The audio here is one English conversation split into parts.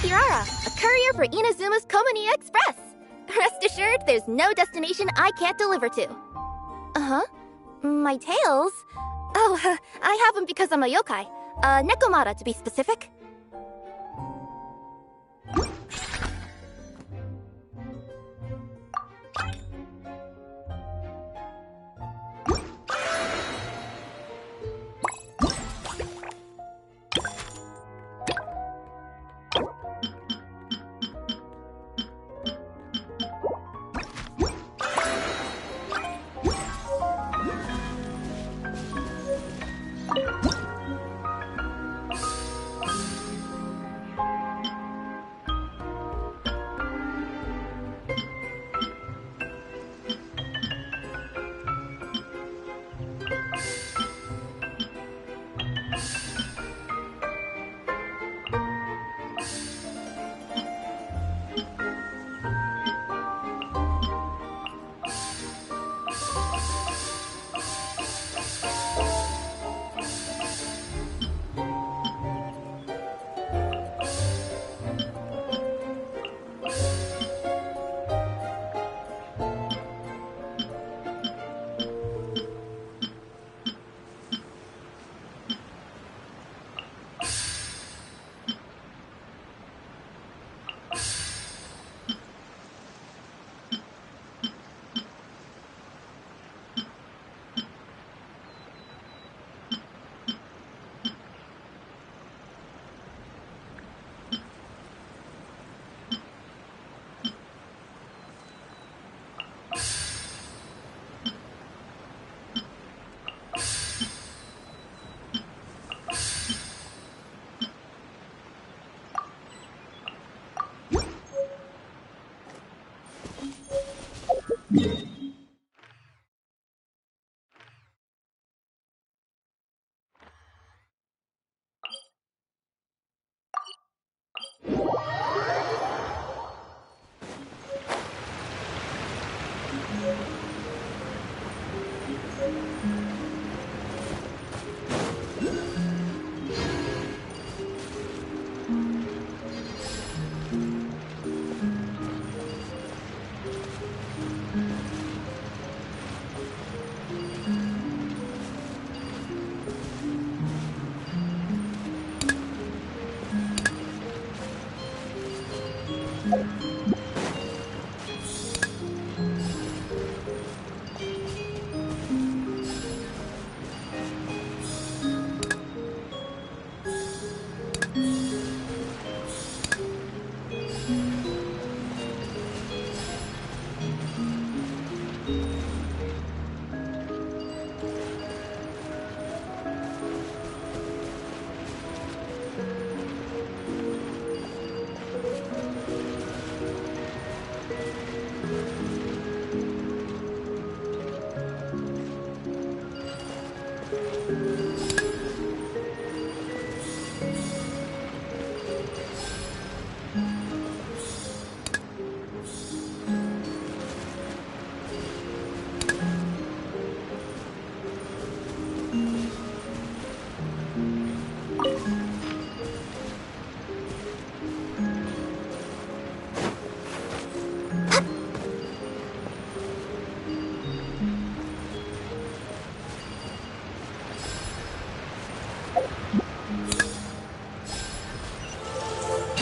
Kirara, a courier for Inazuma's Komani Express. Rest assured, there's no destination I can't deliver to. Uh-huh. My tails? Oh, I have them because I'm a yokai. Nekomata, to be specific.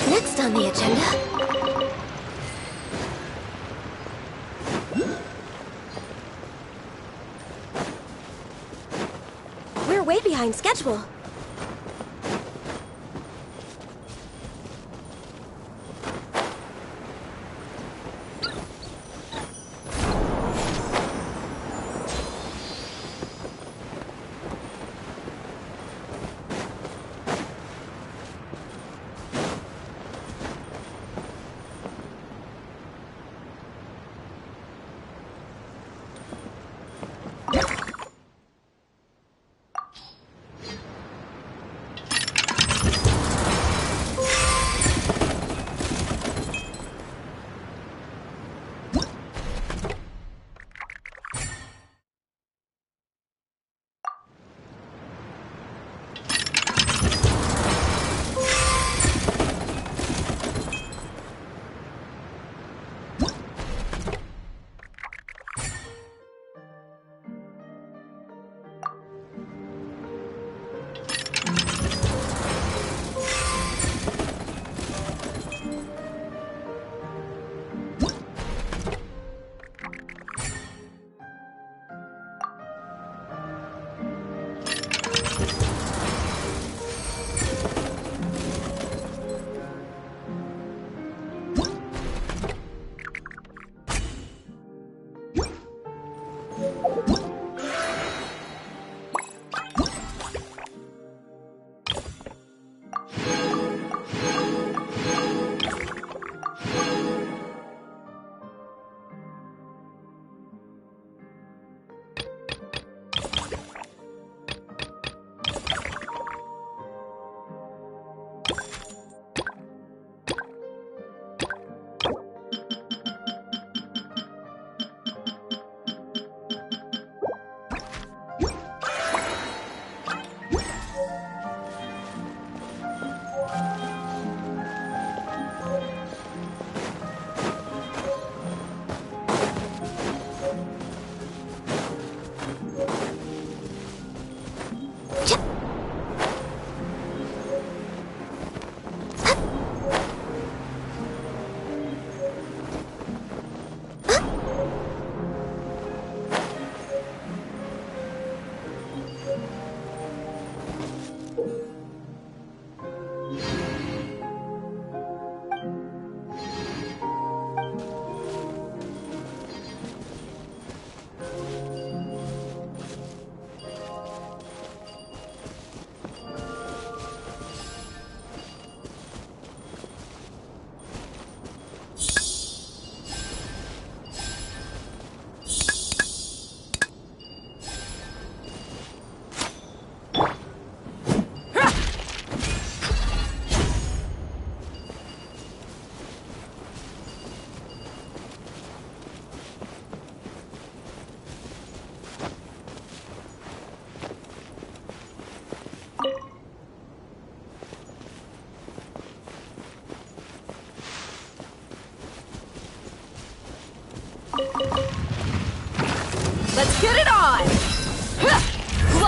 Next on the agenda... We're way behind schedule.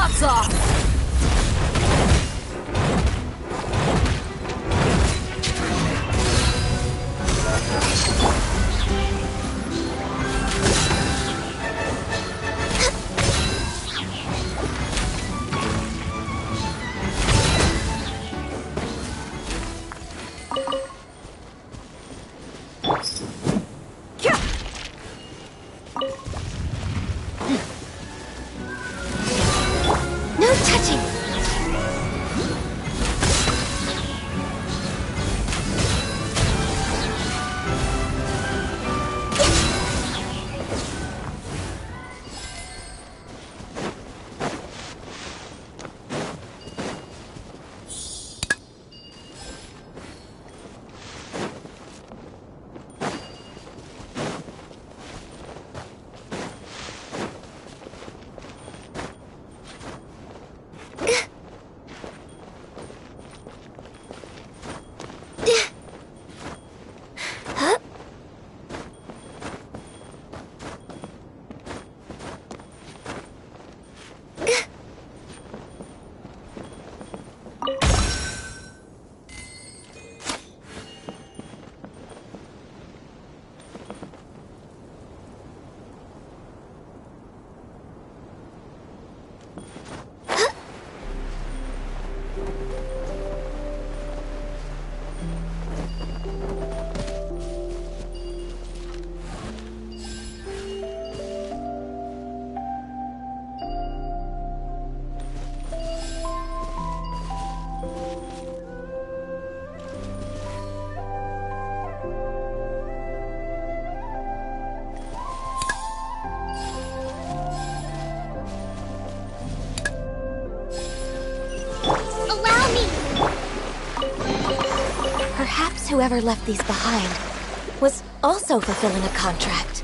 tops off! No touching! Perhaps whoever left these behind was also fulfilling a contract.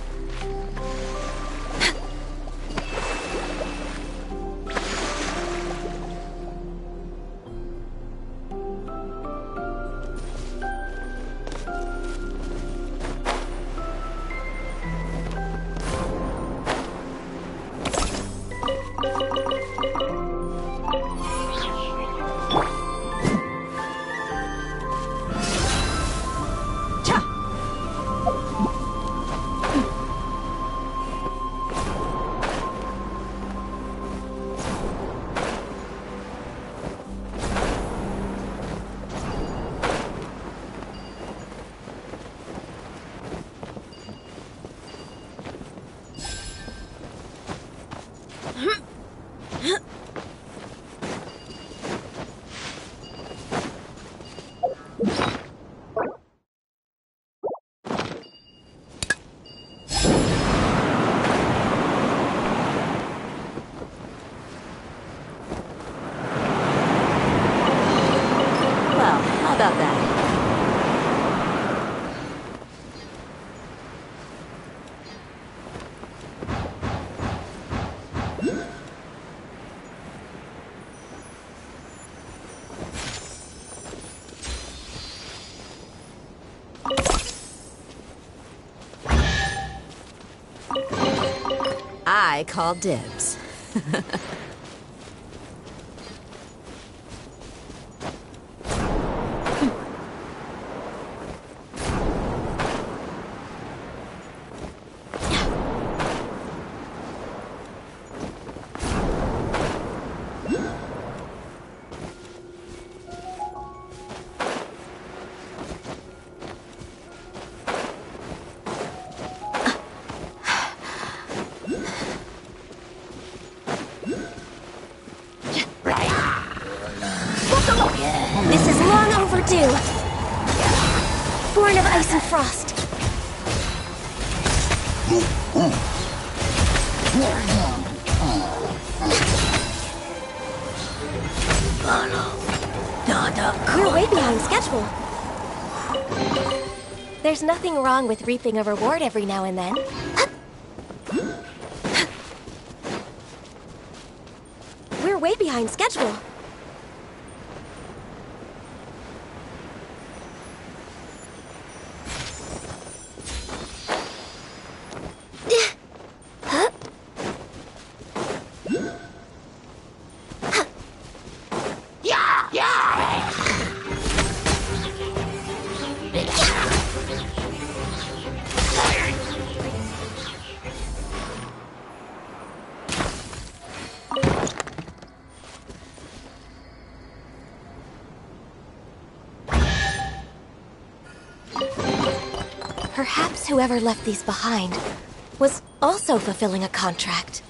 How about that? I call dibs. This is long overdue. Born of ice and frost. We're way behind schedule. There's nothing wrong with reaping a reward every now and then. We're way behind schedule. Perhaps whoever left these behind was also fulfilling a contract.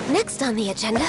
Next on the agenda...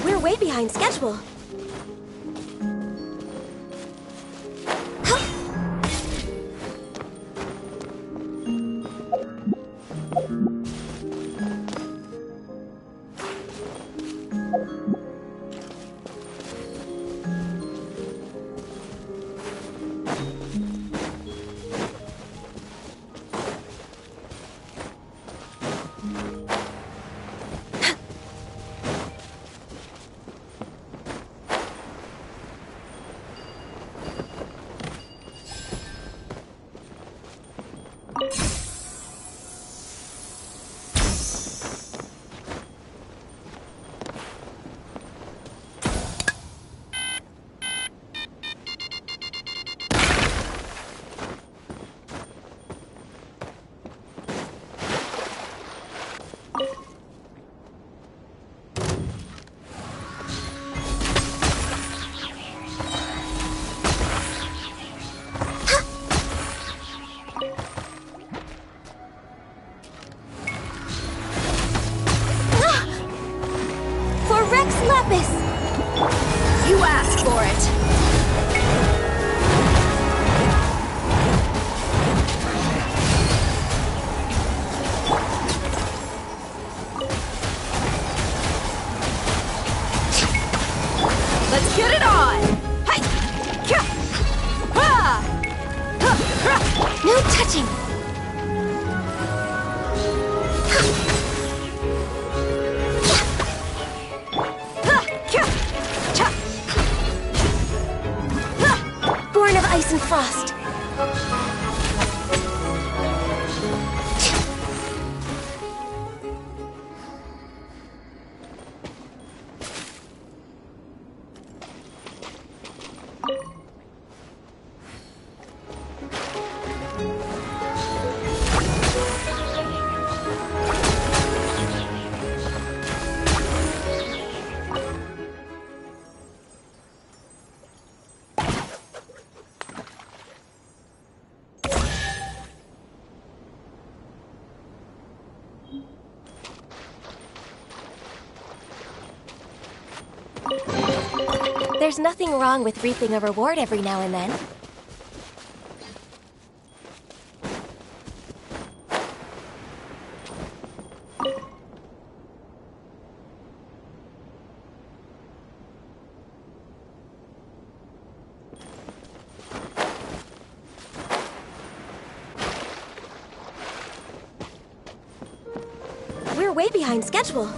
We're way behind schedule. You asked for it! Let's get it on! Hey! Kya! Ha! Ha! Ha! No touching! Born of ice and frost. There's nothing wrong with reaping a reward every now and then. We're way behind schedule.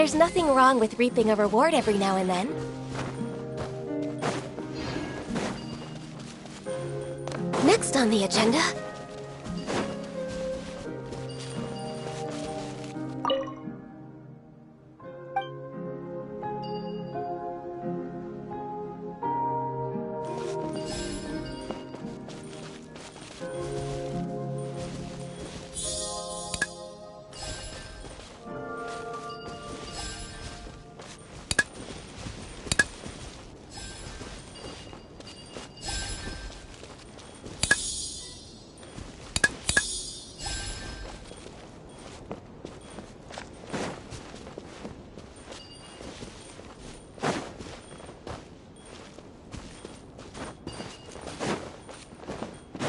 There's nothing wrong with reaping a reward every now and then. Next on the agenda...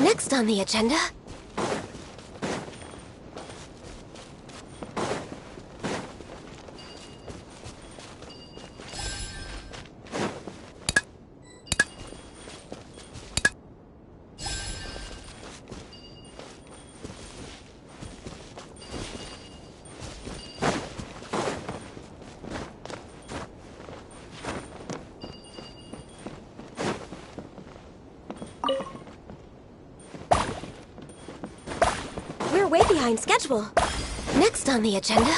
Next on the agenda... We're way behind schedule. Next on the agenda...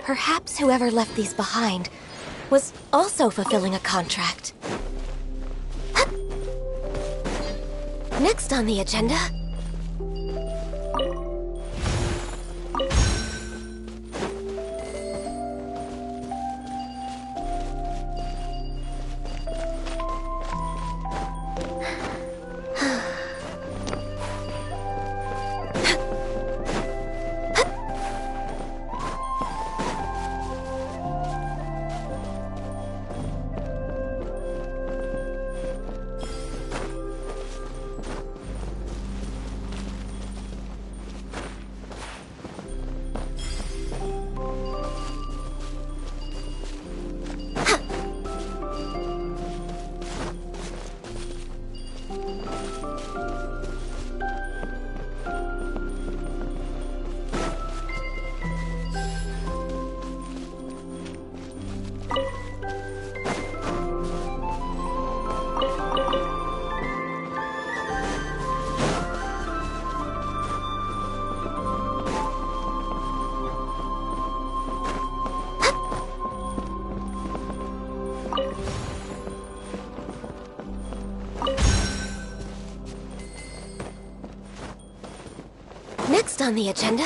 Perhaps whoever left these behind was also fulfilling a contract. Next on the agenda... Next on the agenda...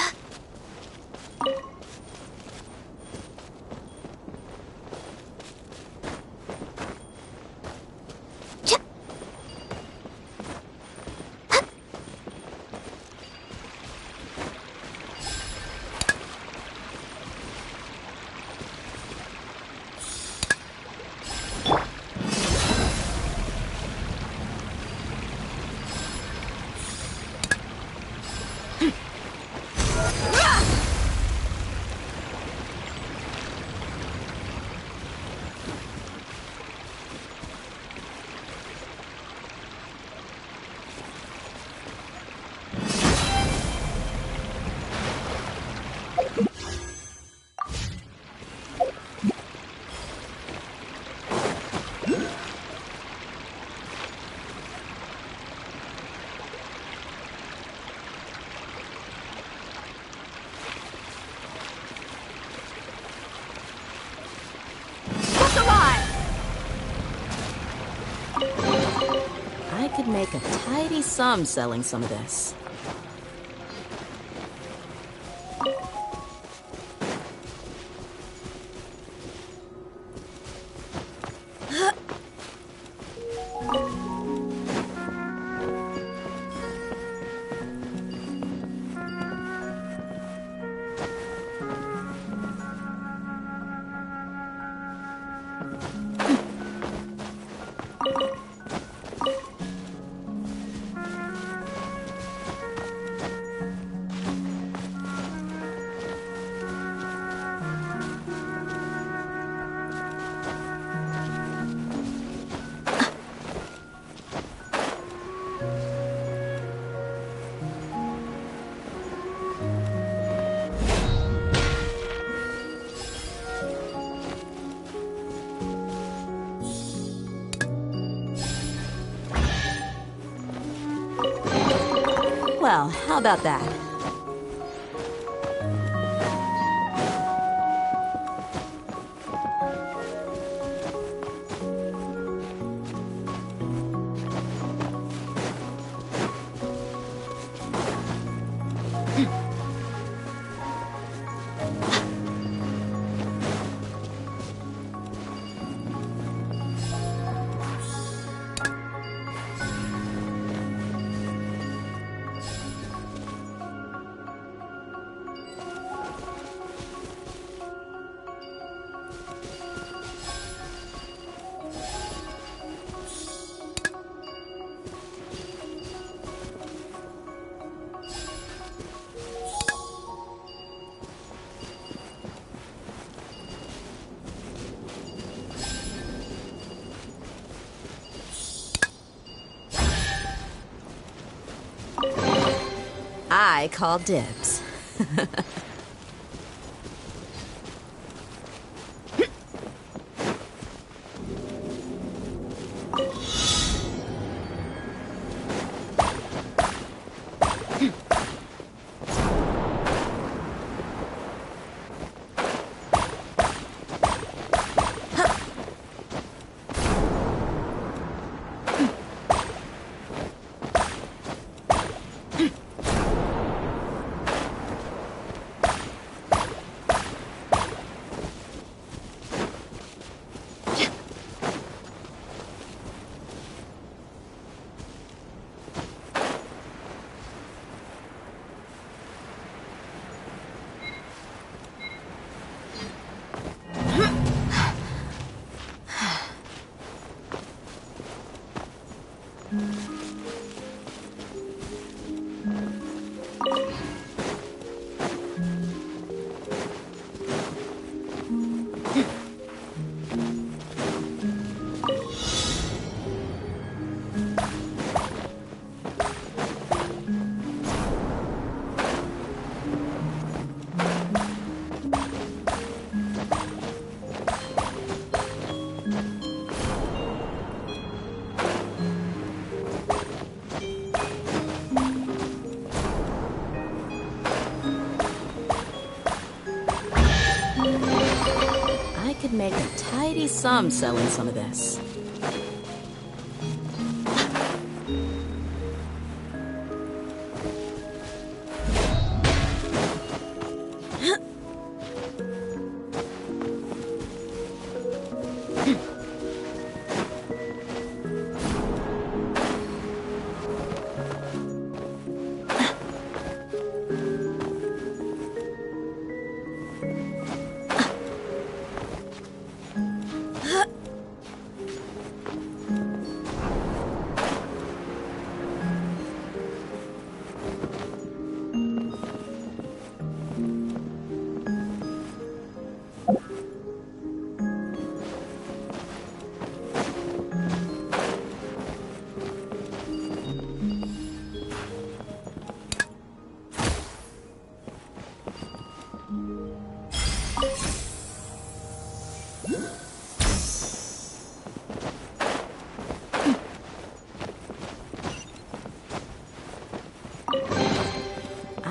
I could make a tidy sum selling some of this. Well, how about that? I call dibs. I could make a tidy sum selling some of this.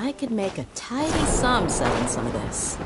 I could make a tidy sum selling some of this.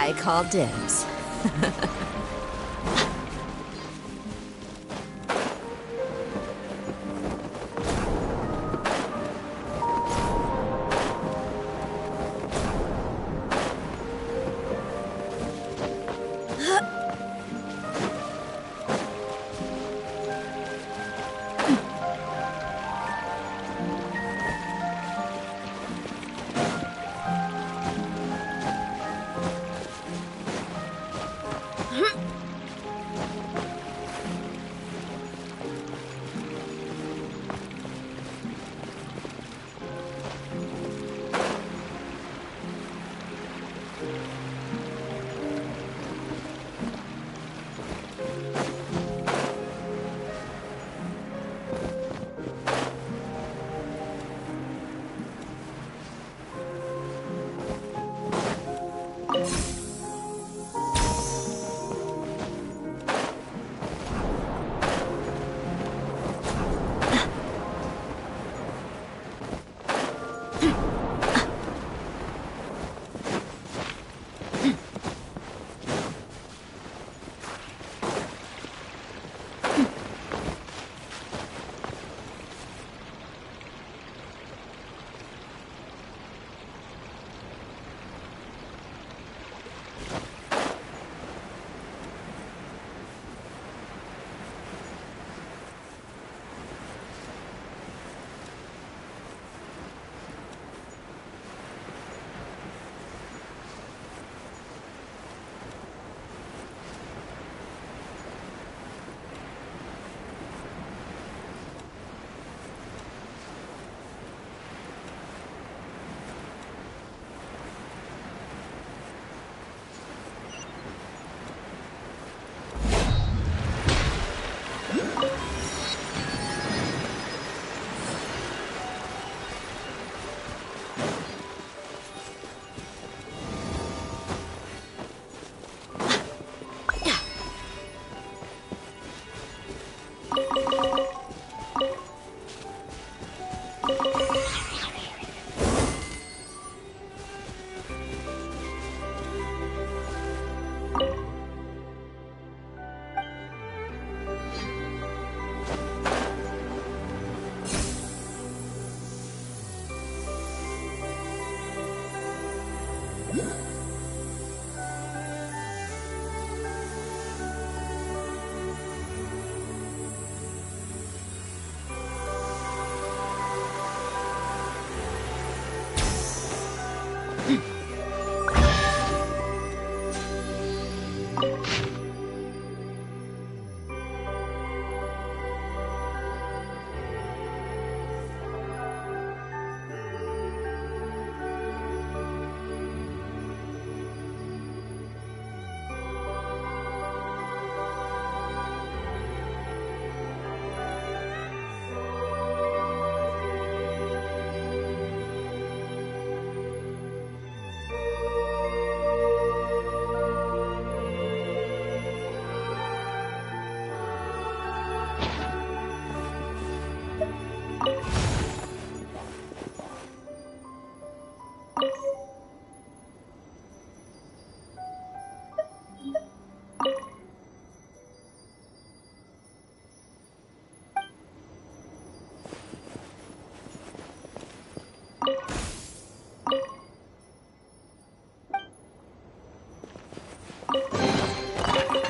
I call dibs.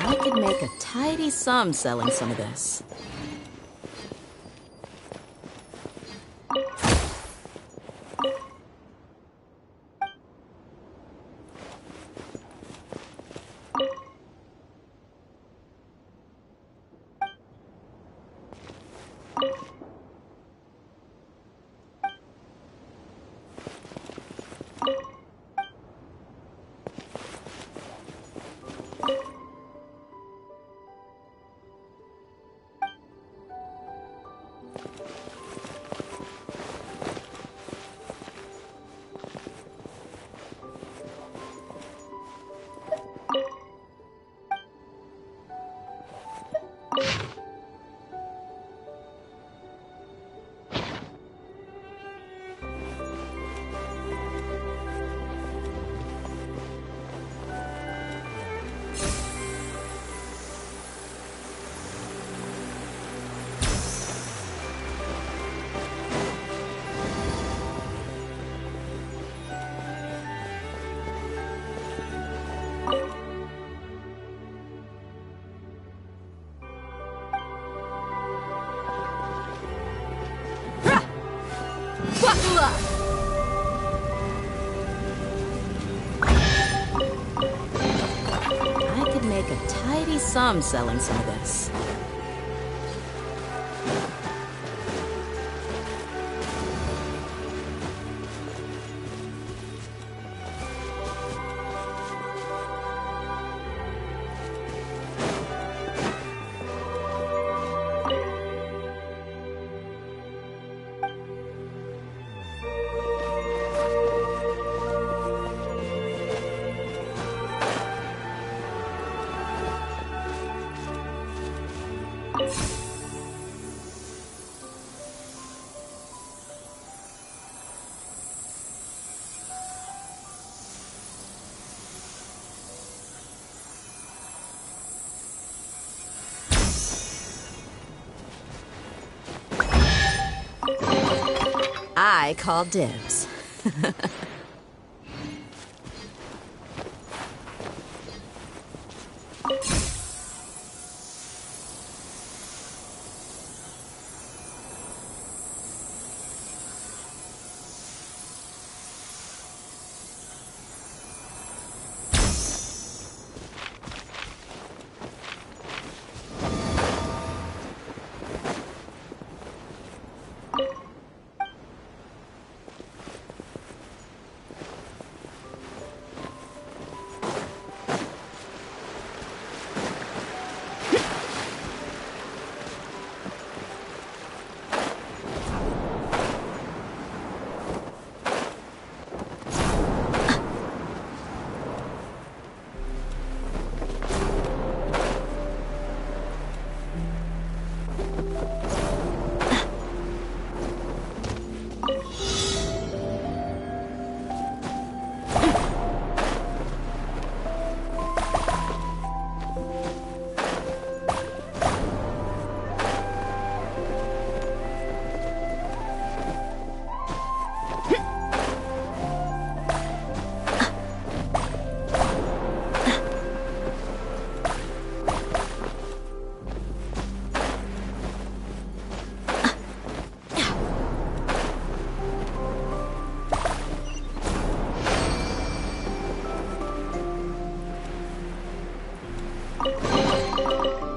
I could make a tidy sum selling some of this. tidy sum selling some of this. I call dibs.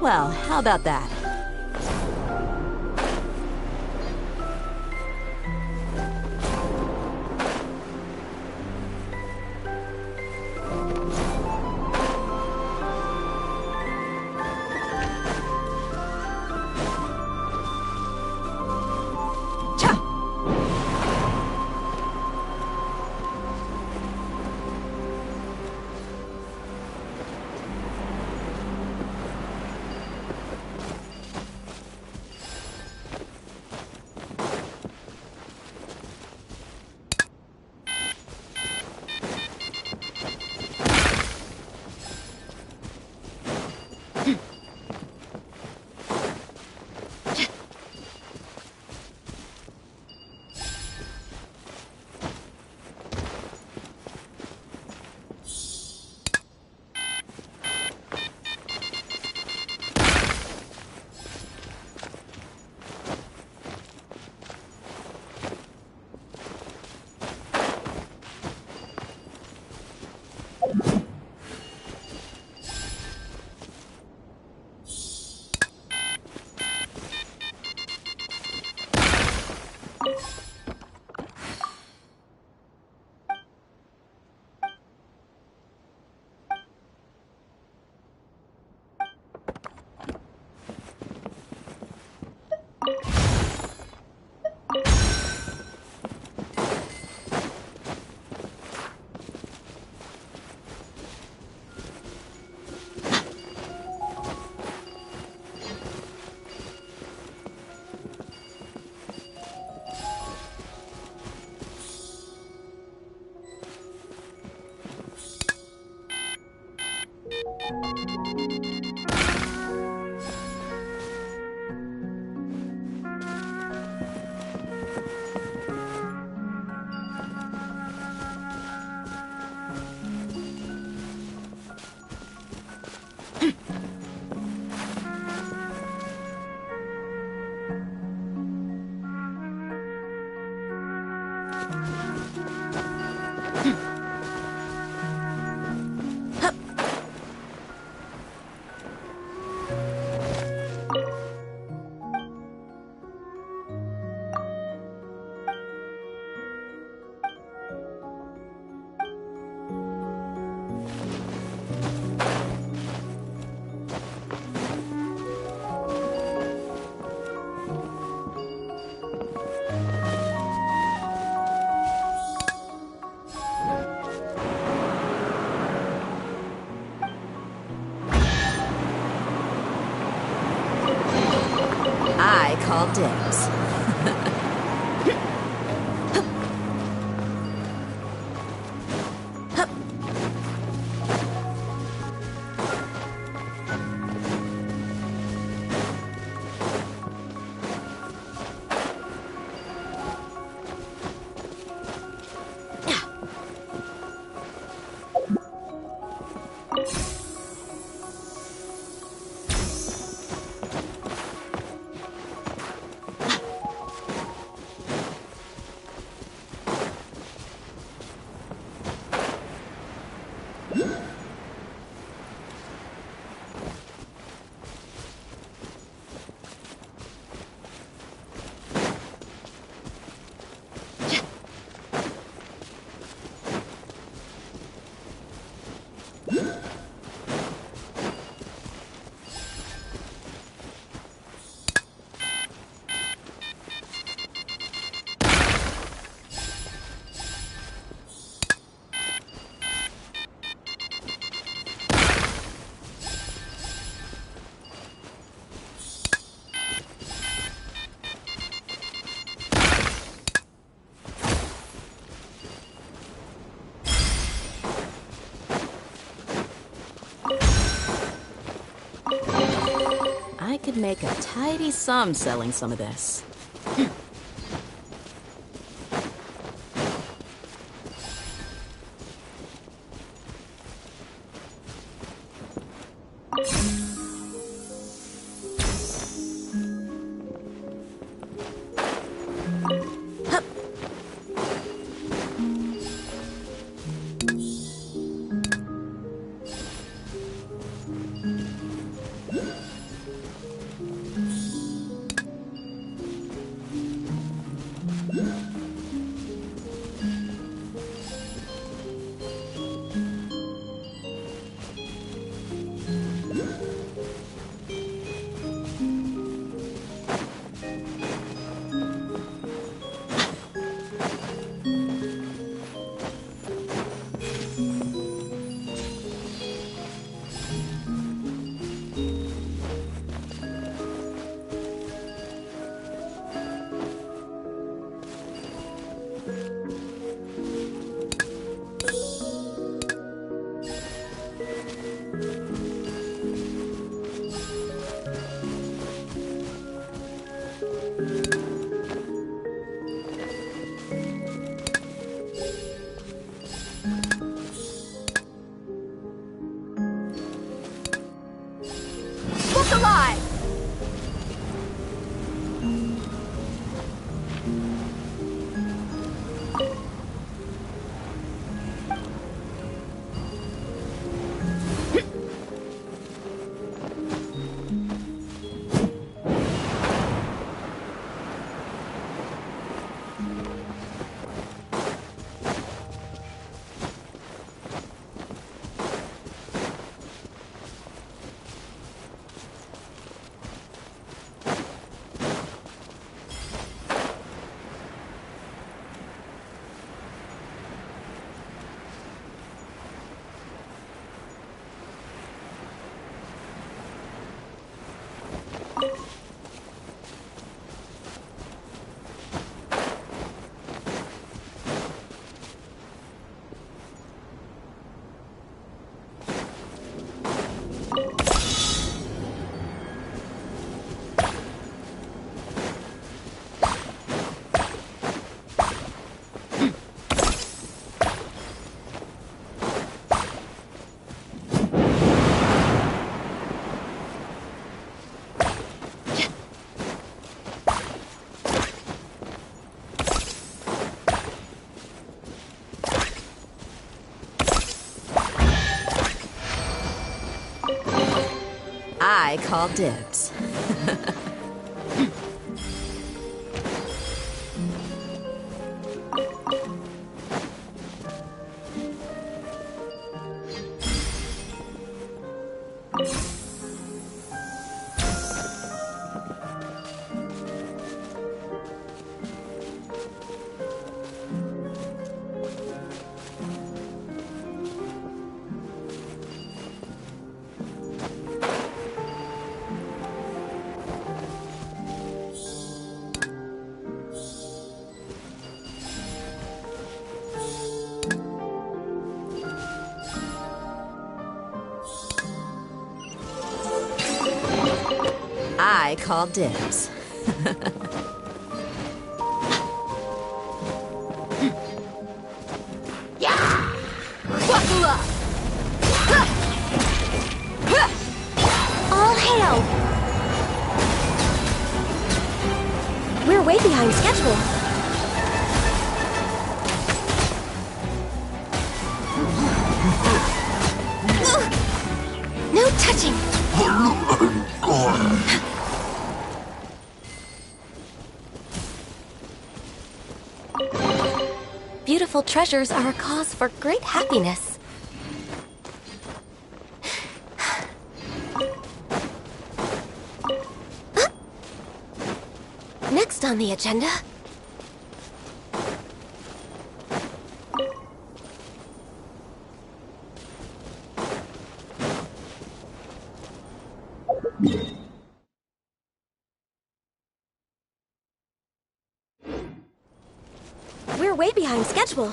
Well, how about that? call dibs. I could make a tidy sum selling some of this. Look alive! I call dibs. I call dibs. Buckle up! All hail! We're way behind schedule. No touching! Beautiful treasures are a cause for great happiness. Next on the agenda... We're way behind schedule.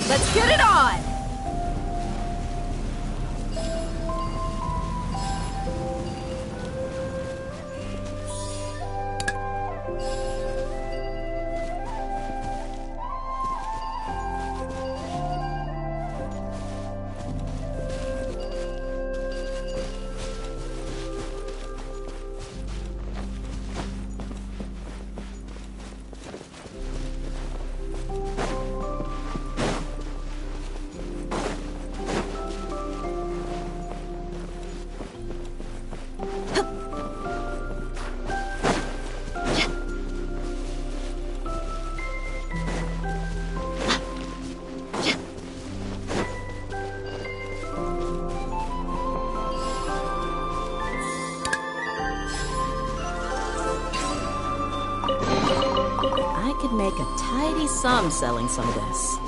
Let's get it on! I could make a tidy sum selling some of this.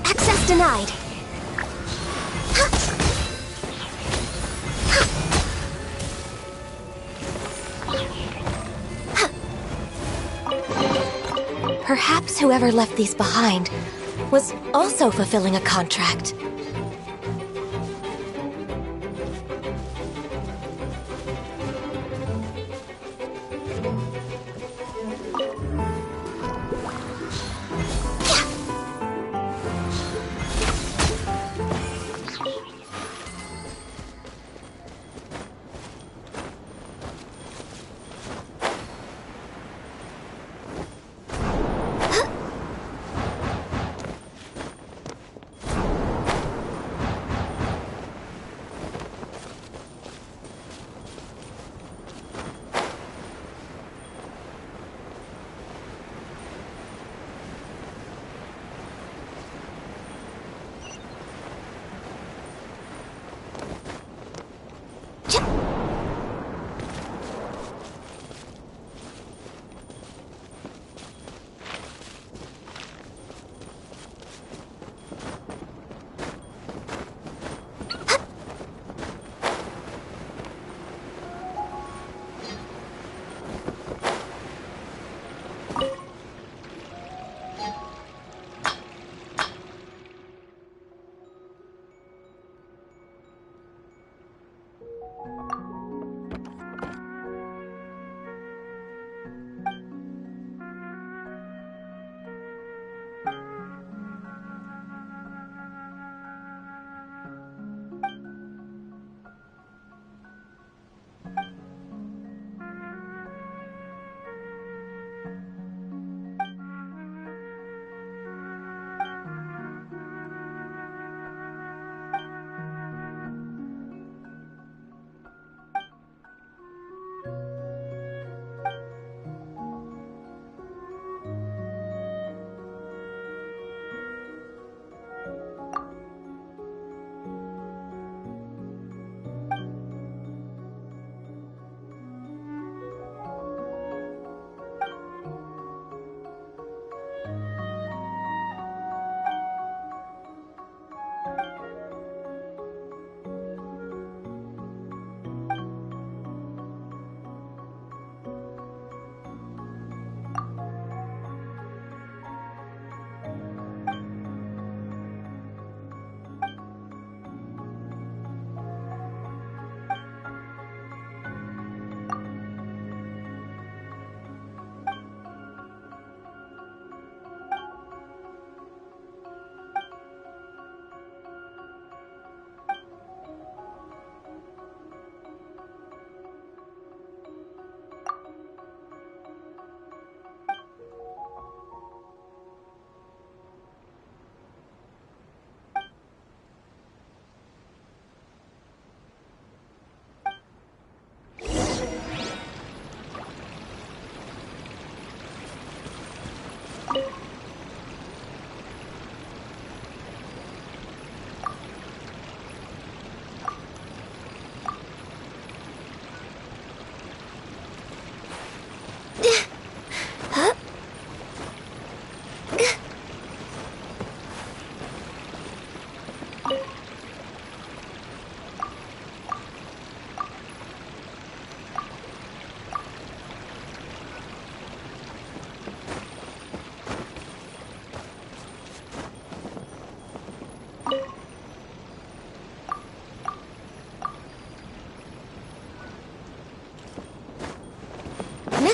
Access denied. Perhaps whoever left these behind was also fulfilling a contract.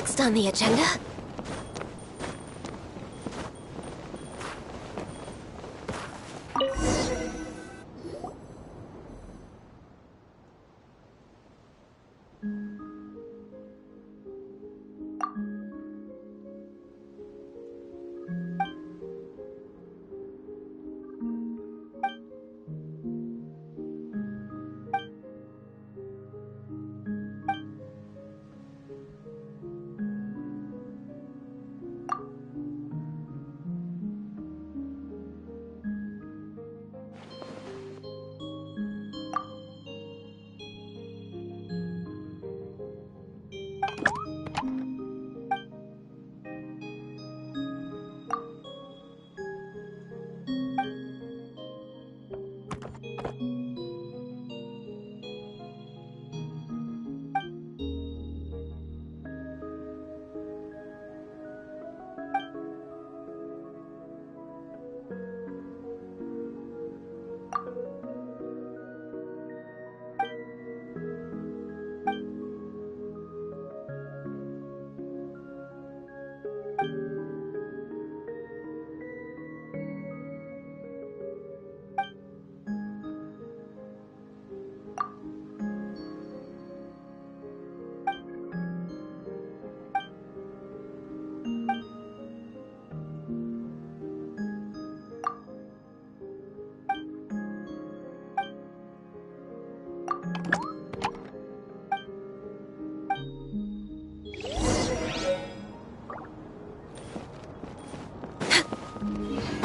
Next on the agenda...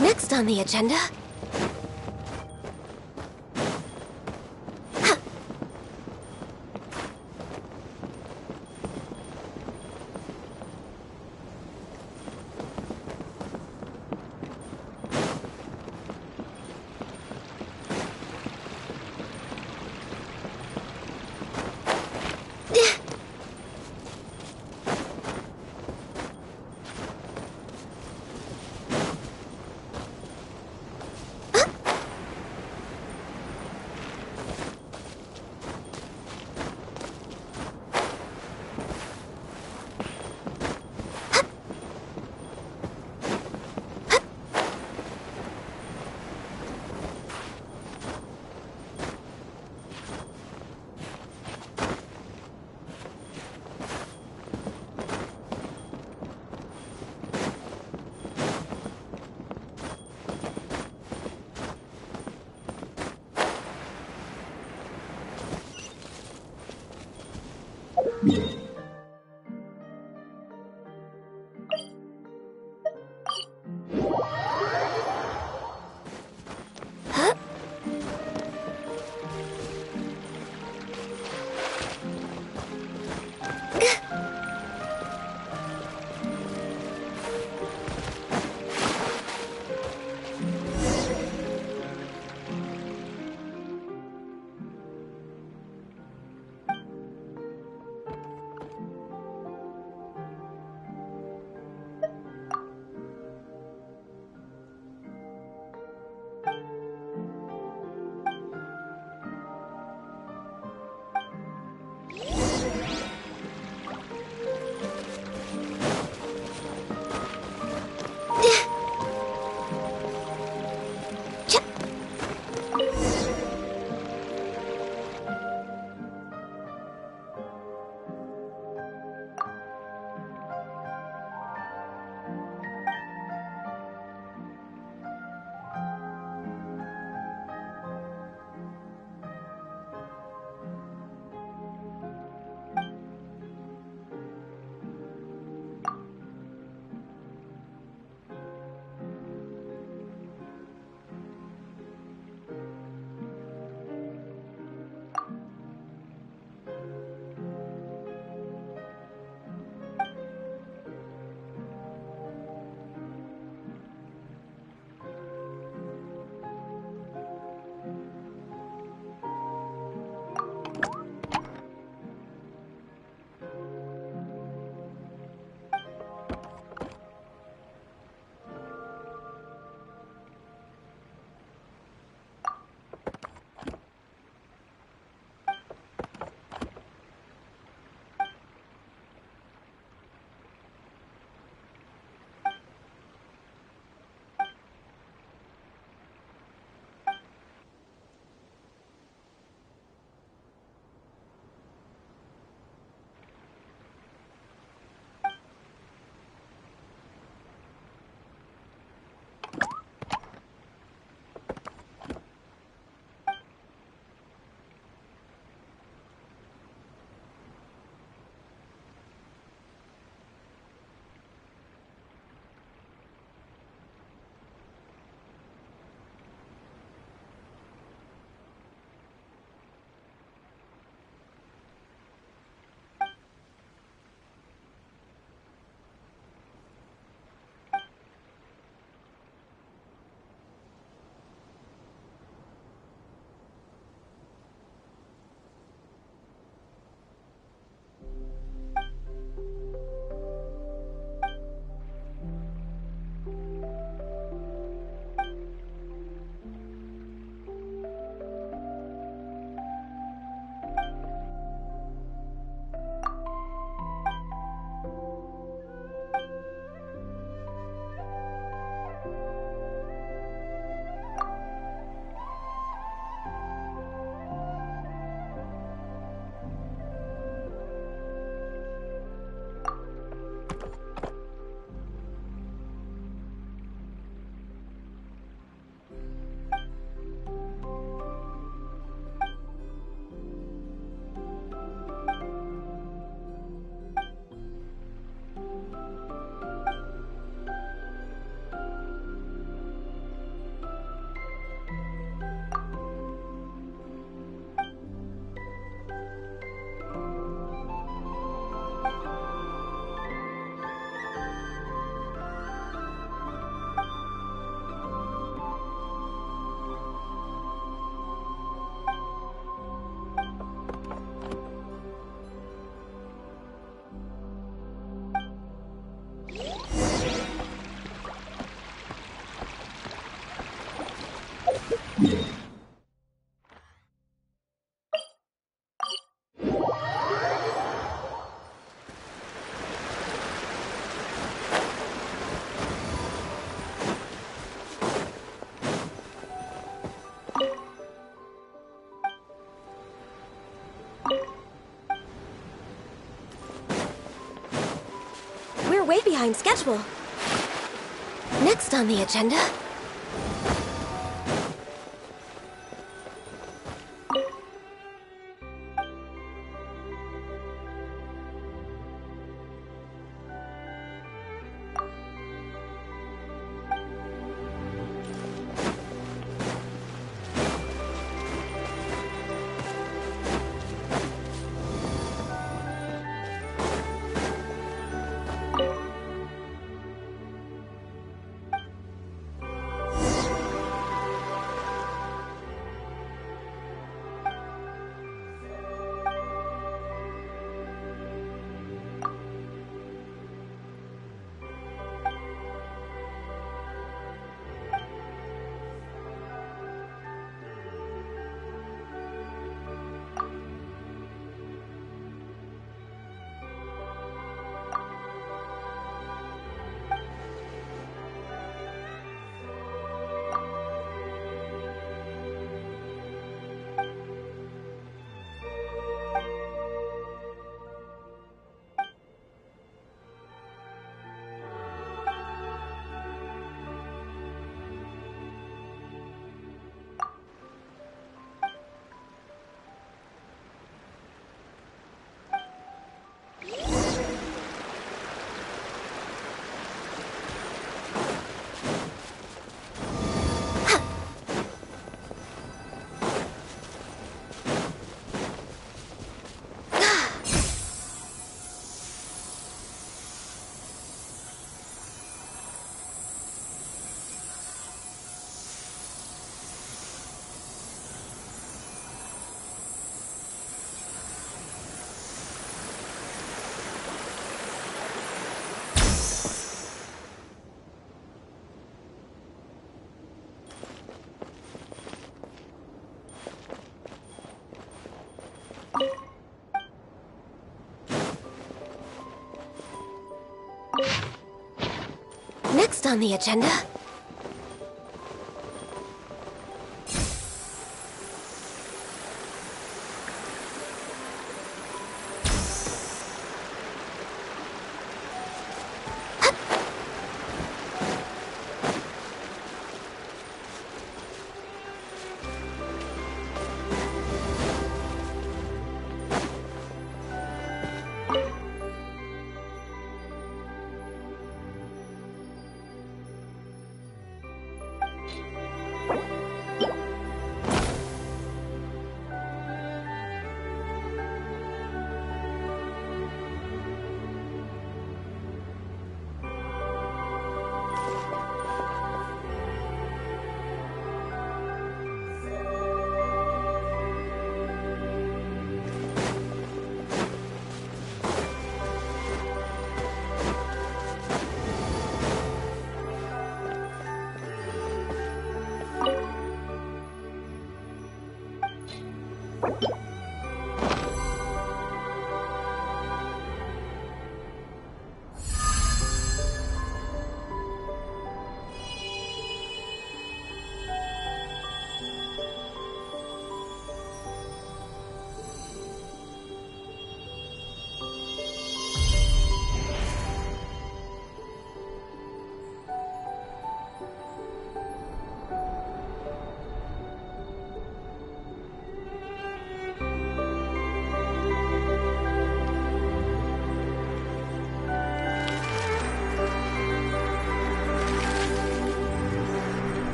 Next on the agenda... We're way behind schedule. Next on the agenda... Next on the agenda...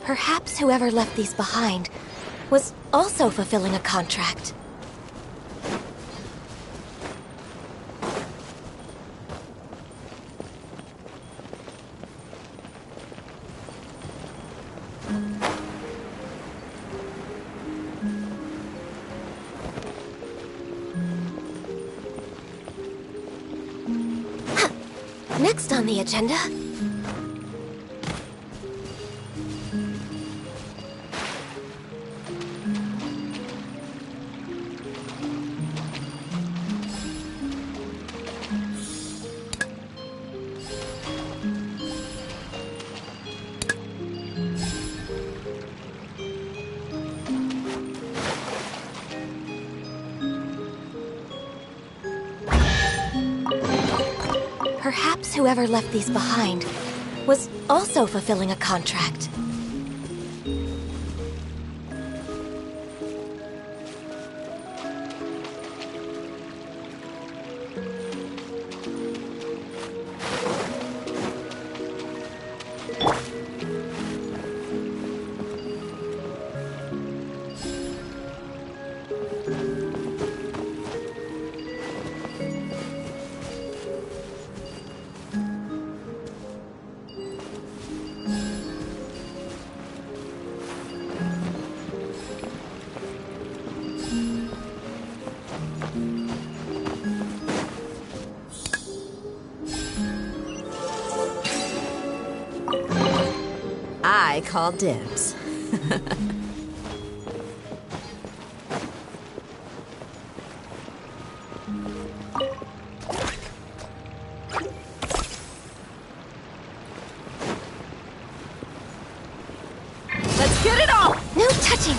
Perhaps whoever left these behind was also fulfilling a contract. Next on the agenda... Perhaps whoever left these behind was also fulfilling a contract. I call dibs. Let's get it on! No touching!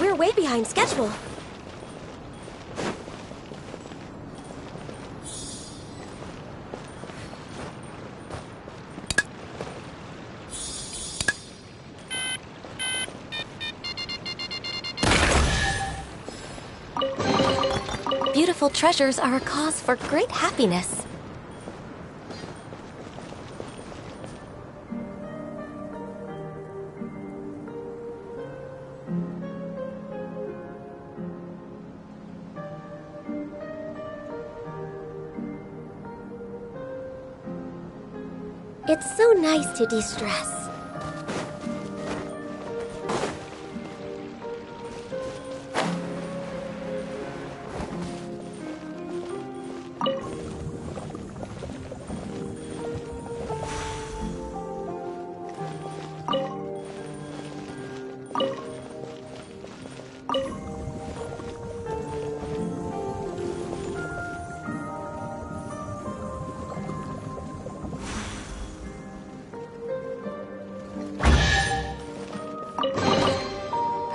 We're way behind schedule. Beautiful treasures are a cause for great happiness. It's so nice to de-stress.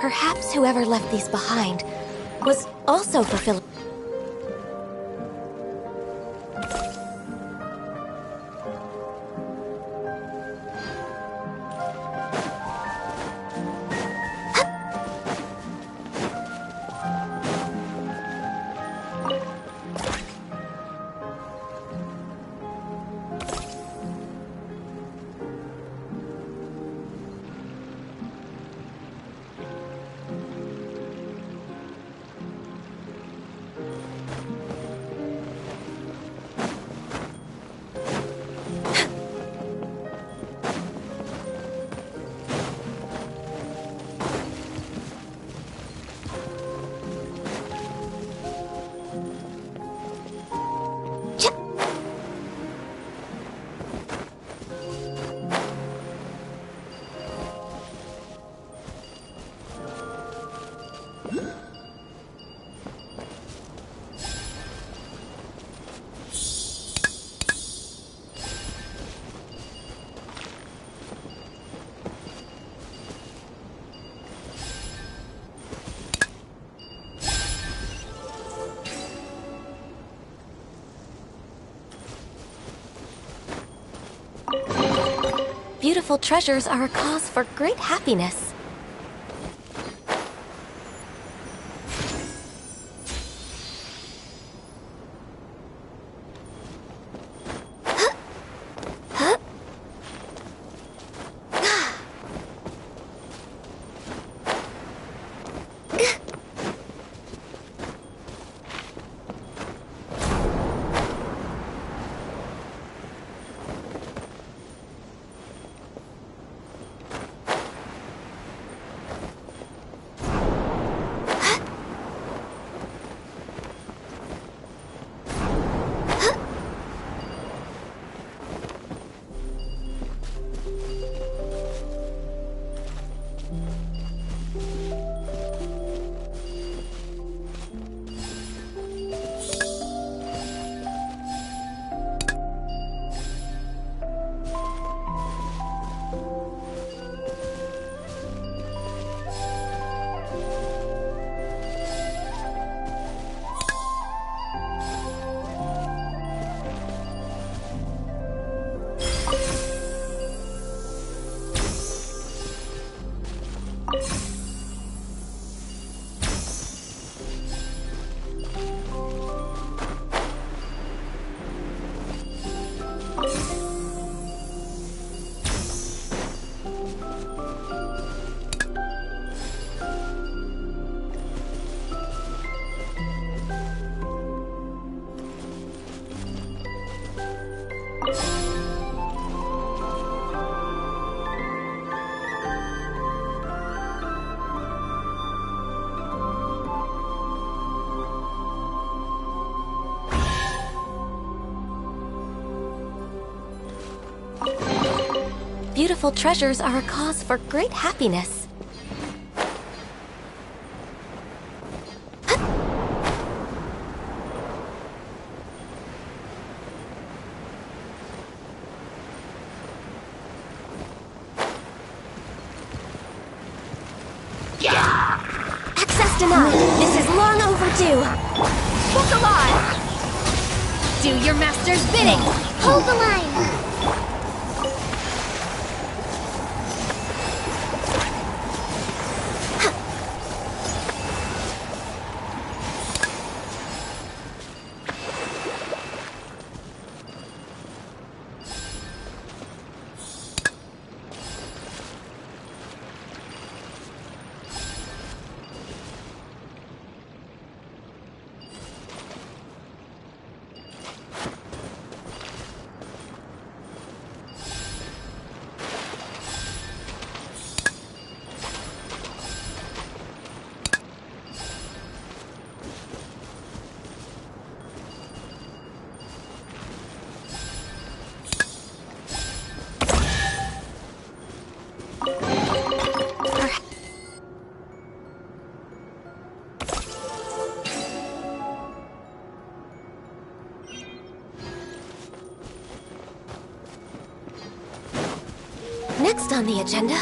Perhaps whoever left these behind was also fulfilling. Beautiful treasures are a cause for great happiness. Beautiful treasures are a cause for great happiness. Access denied. This is long overdue. Book alive! Do your master's bidding. Hold the line! Next on the agenda...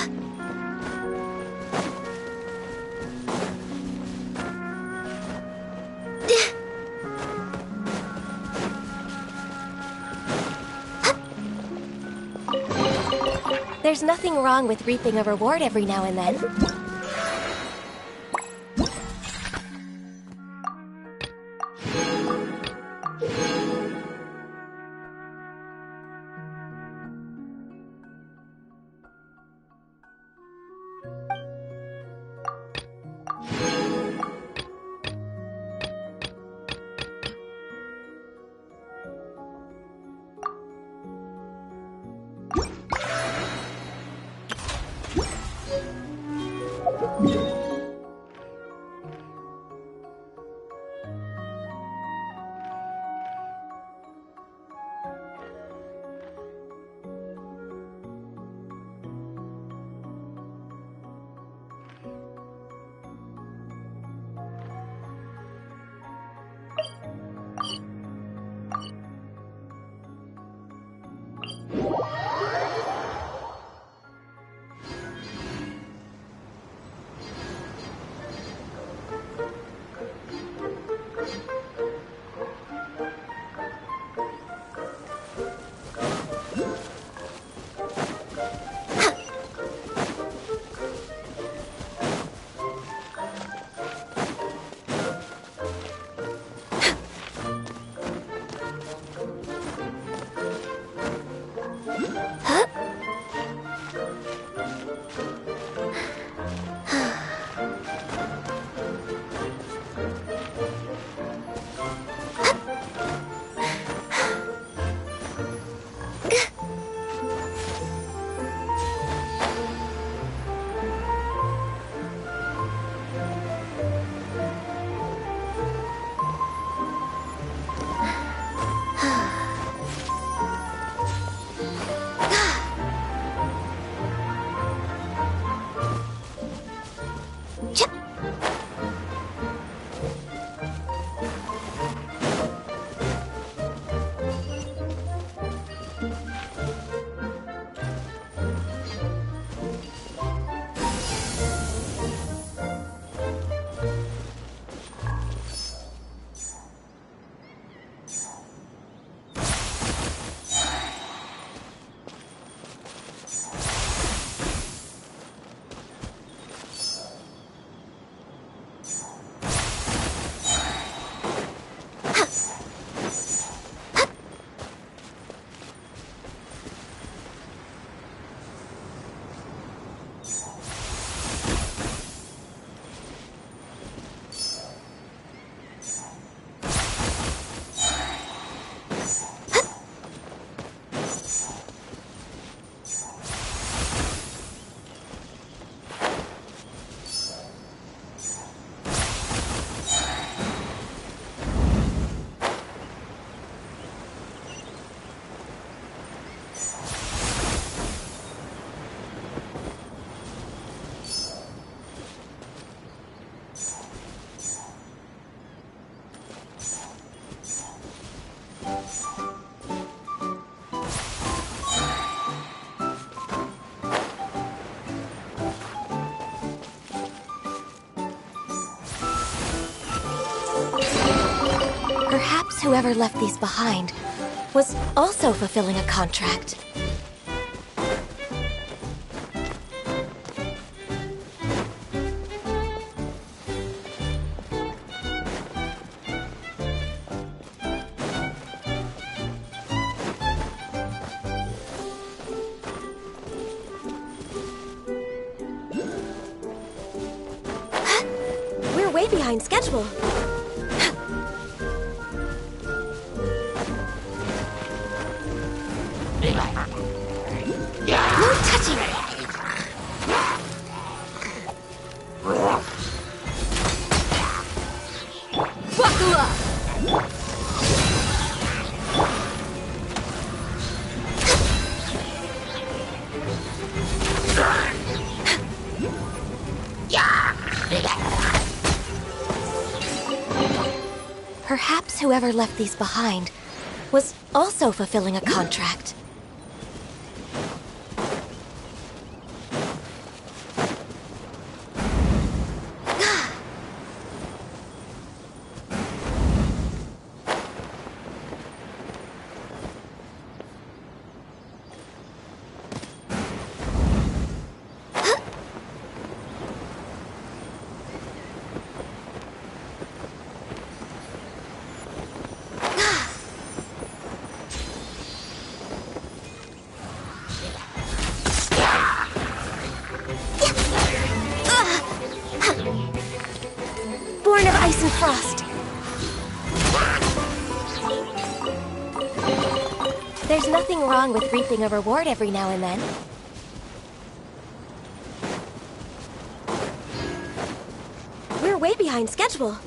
There's nothing wrong with reaping a reward every now and then. Perhaps whoever left these behind was also fulfilling a contract. We're way behind schedule. No touching! Perhaps whoever left these behind was also fulfilling a contract. ice and frost. There's nothing wrong with reaping a reward every now and then. We're way behind schedule.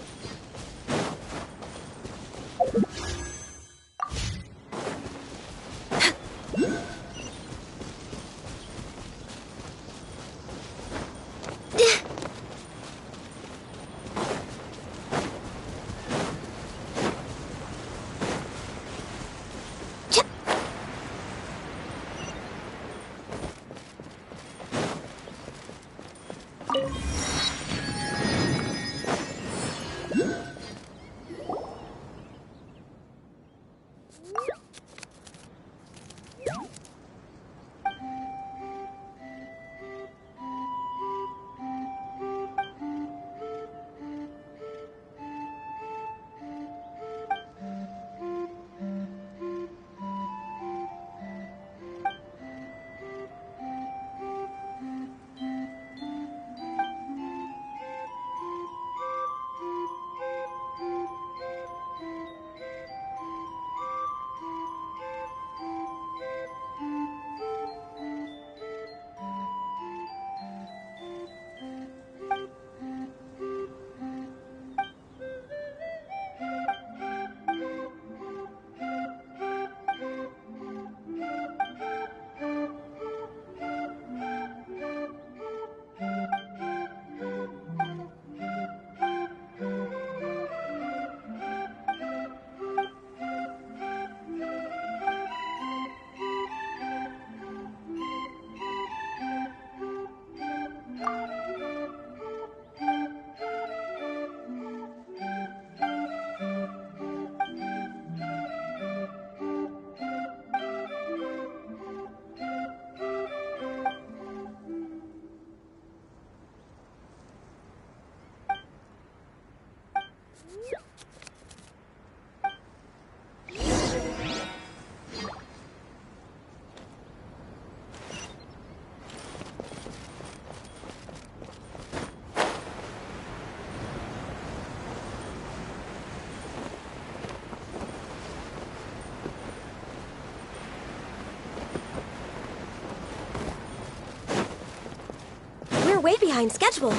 We're way behind schedule.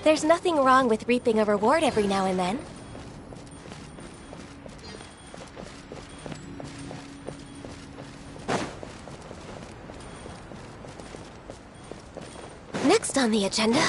There's nothing wrong with reaping a reward every now and then. Next on the agenda...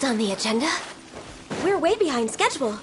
next on the agenda? We're way behind schedule.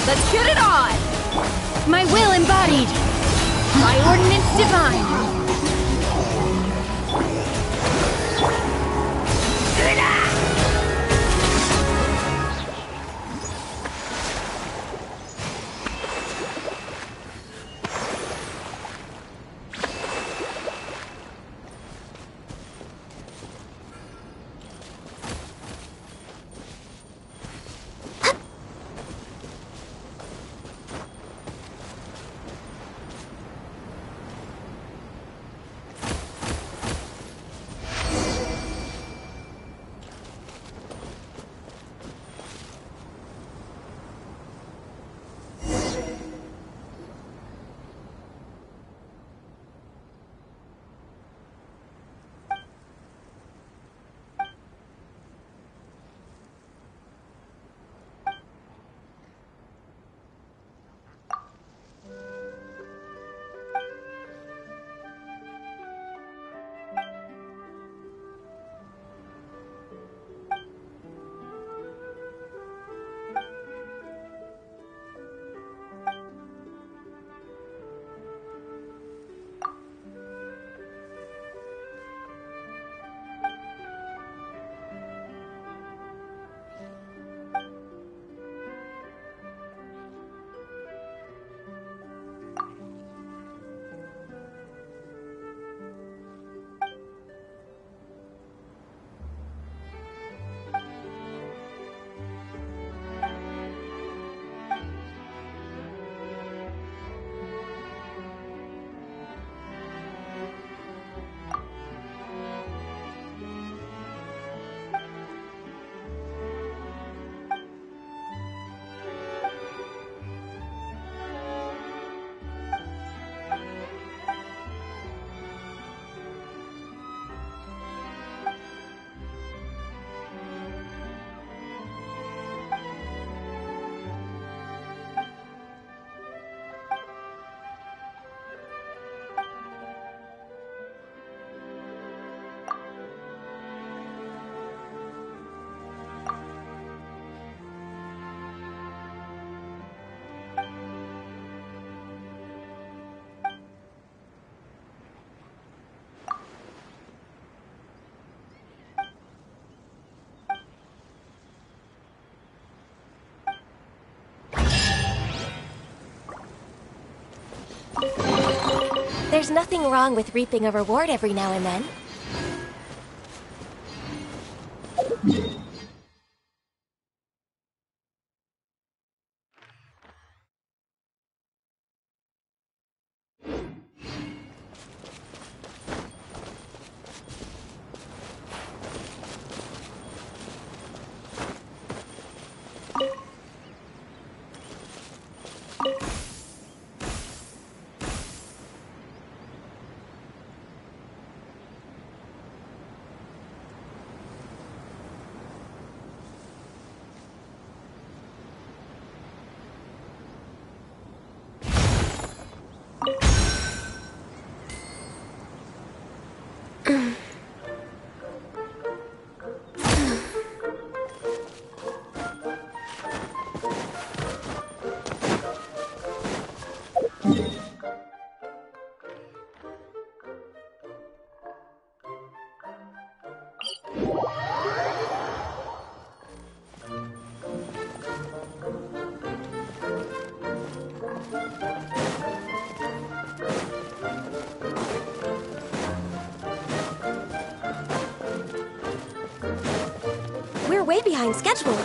Let's get it on! My will embodied! My ordinance divine! There's nothing wrong with reaping a reward every now and then. We're way behind schedule.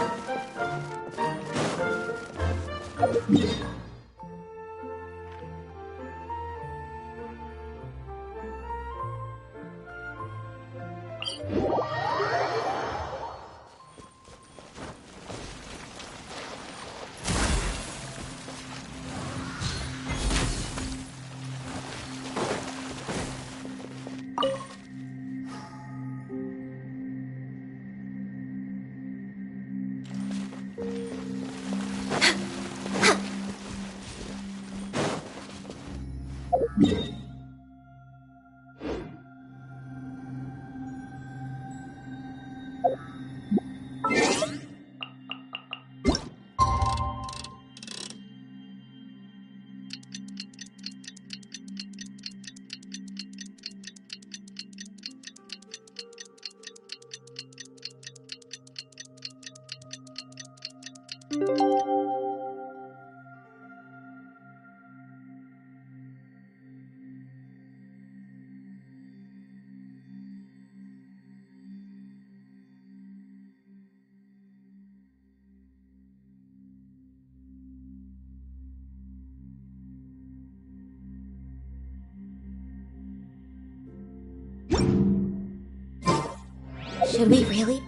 Should we really?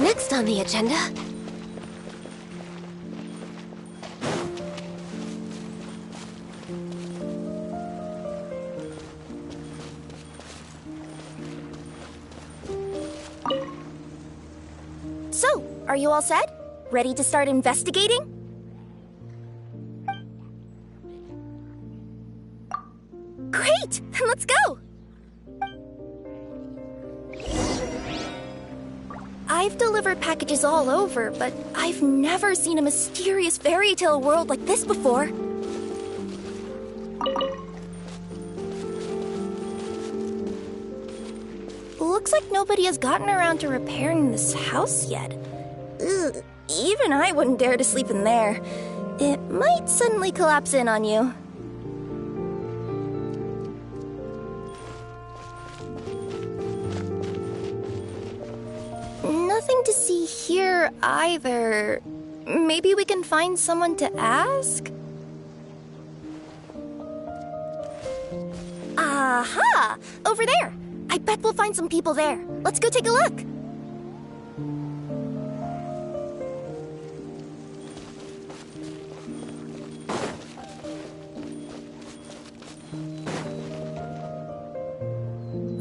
Next on the agenda... So, are you all set? Ready to start investigating? Great! Then let's go! I've delivered packages all over, but I've never seen a mysterious fairy tale world like this before. Looks like nobody has gotten around to repairing this house yet. Ugh, even I wouldn't dare to sleep in there. It might suddenly collapse in on you. Nothing to see here either. Maybe we can find someone to ask? Aha! Over there! I bet we'll find some people there. Let's go take a look.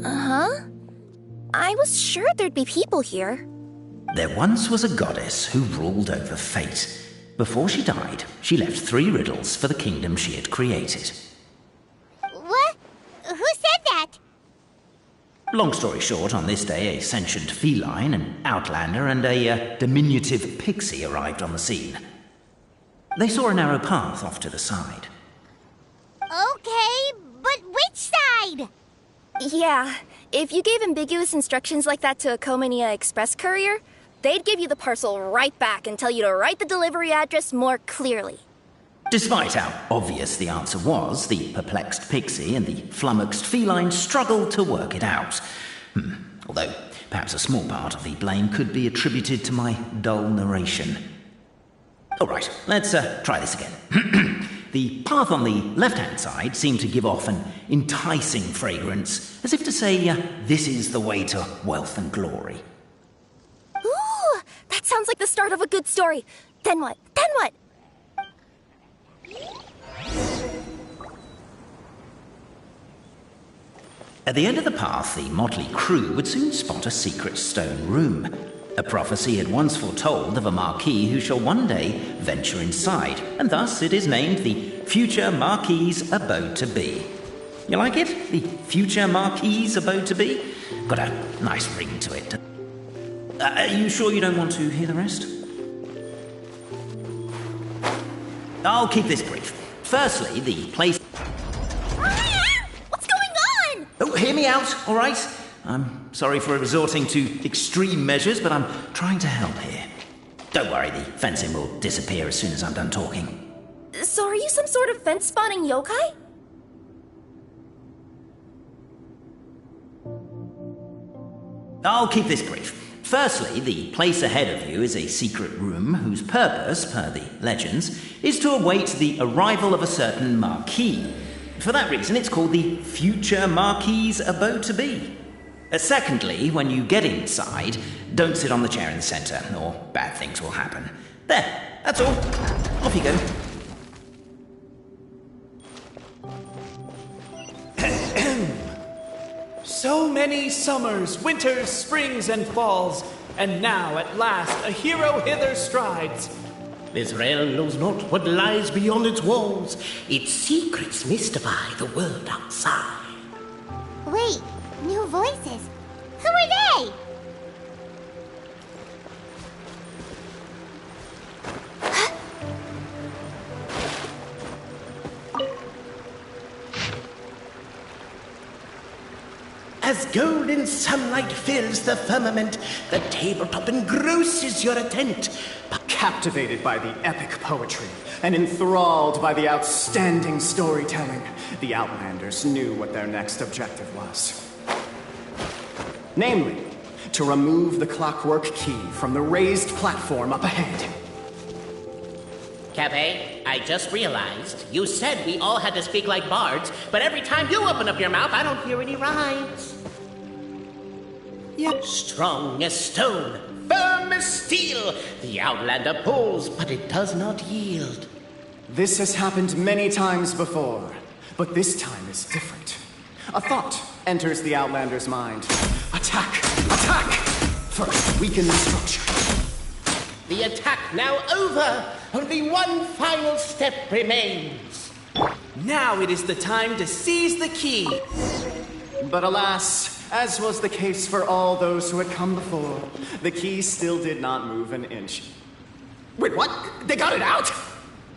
Uh-huh. I was sure there'd be people here. There once was a goddess who ruled over fate. Before she died, she left 3 riddles for the kingdom she had created. Long story short, on this day, a sentient feline, an outlander, and a diminutive pixie arrived on the scene. They saw a narrow path off to the side. Okay, but which side? Yeah, if you gave ambiguous instructions like that to a Comania Express courier, they'd give you the parcel right back and tell you to write the delivery address more clearly. Despite how obvious the answer was, the perplexed pixie and the flummoxed feline struggled to work it out. Although, perhaps a small part of the blame could be attributed to my dull narration. All right, let's try this again. The path on the left-hand side seemed to give off an enticing fragrance, as if to say, this is the way to wealth and glory. Ooh, that sounds like the start of a good story. Then what? Then what? At the end of the path, the motley crew would soon spot a secret stone room. A prophecy had once foretold of a Marquis who shall one day venture inside, and thus it is named the Future Marquis's Abode to Be. You like it? The Future Marquis's Abode to Be? Got a nice ring to it. Are you sure you don't want to hear the rest? I'll keep this brief. Firstly, the place... What's going on? Oh, hear me out, all right? I'm sorry for resorting to extreme measures, but I'm trying to help here. Don't worry, the fencing will disappear as soon as I'm done talking. So are you some sort of fence-spawning yokai? I'll keep this brief. Firstly, the place ahead of you is a secret room whose purpose, per the legends, is to await the arrival of a certain Marquis. For that reason, it's called the Future Marquis's Abode to Be. Secondly, when you get inside, don't sit on the chair in the centre, or bad things will happen. There, that's all. Off you go. So many summers, winters, springs, and falls, and now at last a hero hither strides. This realm knows not what lies beyond its walls. Its secrets mystify the world outside. Wait, new voices. Who are they? As golden sunlight fills the firmament, the tabletop engrosses your attent. Captivated by the epic poetry and enthralled by the outstanding storytelling, the Outlanders knew what their next objective was. Namely, to remove the clockwork key from the raised platform up ahead. Cafe, I just realized you said we all had to speak like bards, but every time you open up your mouth, I don't hear any rhymes. Yep. Strong as stone, firm as steel, the Outlander pulls, but it does not yield. This has happened many times before, but this time is different. A thought enters the Outlander's mind. Attack! Attack! First, weaken the structure. The attack now over. Only one final step remains. Now it is the time to seize the key. But alas, as was the case for all those who had come before, the key still did not move an inch. Wait, what? They got it out?